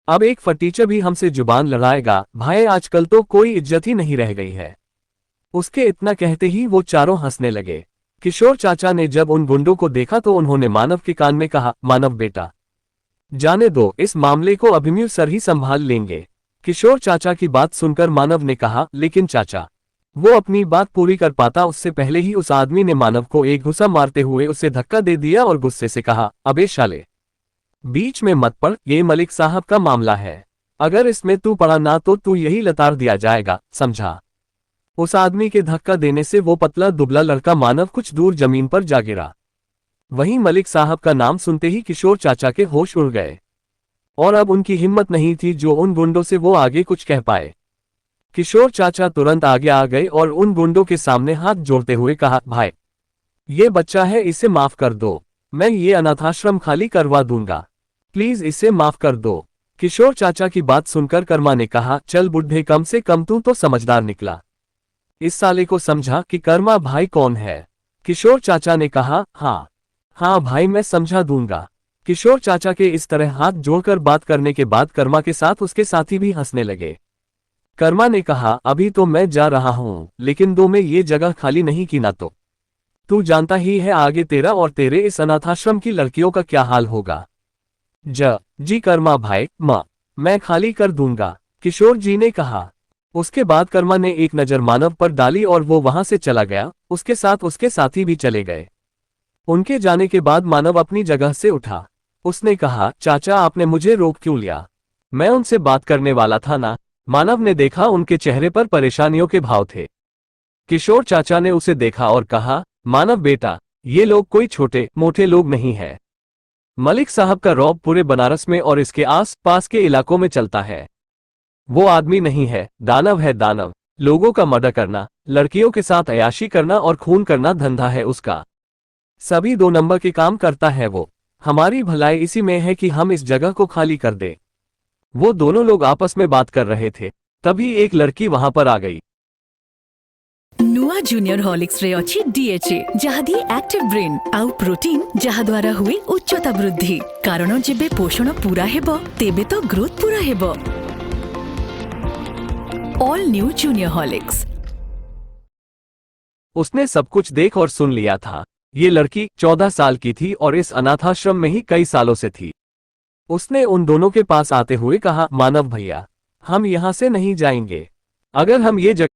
अब एक फटीचर भी हमसे जुबान लड़ाएगा। भाई, आजकल तो कोई इज्जत ही नहीं रह गई है। उसके इतना कहते ही वो चारों हंसने लगे। किशोर चाचा ने जब उन गुंडों को देखा तो उन्होंने मानव के कान में कहा, मानव बेटा, जाने दो, इस मामले को अभिमन्यु सर ही संभाल लेंगे। किशोर चाचा की बात सुनकर मानव ने कहा, लेकिन चाचा, वो अपनी बात पूरी कर पाता उससे पहले ही उस आदमी ने मानव को एक घुसा मारते हुए उसे धक्का दे दिया और गुस्से से कहा, अबे शाले, बीच में मत पड़, ये मलिक साहब का मामला है। अगर इसमें तू पड़ा ना तो तू यही लताड़ दिया जाएगा, समझा। उस आदमी के धक्का देने से वो पतला दुबला लड़का मानव कुछ दूर जमीन पर जा गिरा। वहीं मलिक साहब का नाम सुनते ही किशोर चाचा के होश उड़ गए और अब उनकी हिम्मत नहीं थी जो उन गुंडों से वो आगे कुछ कह पाए। किशोर चाचा तुरंत आगे आ गए और उन गुंडों के सामने हाथ जोड़ते हुए कहा, भाई, ये बच्चा है, इसे माफ कर दो, मैं ये अनाथाश्रम खाली करवा दूंगा, प्लीज इसे माफ कर दो। किशोर चाचा की बात सुनकर कर्मा ने कहा, चल बुढ़े, कम से कम तू तो समझदार निकला। इस साले को समझा कि कर्मा भाई कौन है। किशोर चाचा ने कहा, हाँ भाई, मैं समझा दूंगा। किशोर चाचा के इस तरह हाथ जोड़कर बात करने के बाद कर्मा के साथ उसके साथी भी हंसने लगे। कर्मा ने कहा, अभी तो मैं जा रहा हूं, लेकिन दो में ये जगह खाली नहीं की ना तो तू जानता ही है आगे तेरा और तेरे इस अनाथाश्रम की लड़कियों का क्या हाल होगा। जी कर्मा भाई, मैं खाली कर दूंगा, किशोर जी ने कहा। उसके बाद कर्मा ने एक नजर मानव पर डाली और वो वहां से चला गया। उसके साथ उसके साथी भी चले गए। उनके जाने के बाद मानव अपनी जगह से उठा। उसने कहा, चाचा, आपने मुझे रोक क्यों लिया? मैं उनसे बात करने वाला था ना। मानव ने देखा उनके चेहरे पर परेशानियों के भाव थे। किशोर चाचा ने उसे देखा और कहा, मानव बेटा, ये लोग कोई छोटे मोटे लोग नहीं है। मलिक साहब का रौब पूरे बनारस में और इसके आस पास के इलाकों में चलता है। वो आदमी नहीं है, दानव है, दानव। लोगों का मर्डर करना, लड़कियों के साथ अयाशी करना और खून करना धंधा है उसका। सभी 2 नंबर के काम करता है वो। हमारी भलाई इसी में है कि हम इस जगह को खाली कर दे। वो दोनों लोग आपस में बात कर रहे थे, तभी एक लड़की वहां पर आ गई। नुआ जूनियर हॉर्लिक्स रे अछि डीएचए जहा दिए एक्टिव ब्रेन आउ प्रोटीन जहा द्वारा हुए उच्चता वृद्धि कारण जेबे पोषण पूरा हेबो तेबे तो ग्रोथ पूरा हेबो। All new junior Horlicks. उसने सब कुछ देख और सुन लिया था। ये लड़की 14 साल की थी और इस अनाथाश्रम में ही कई सालों से थी। उसने उन दोनों के पास आते हुए कहा, मानव भैया, हम यहाँ से नहीं जाएंगे। अगर हम ये जगह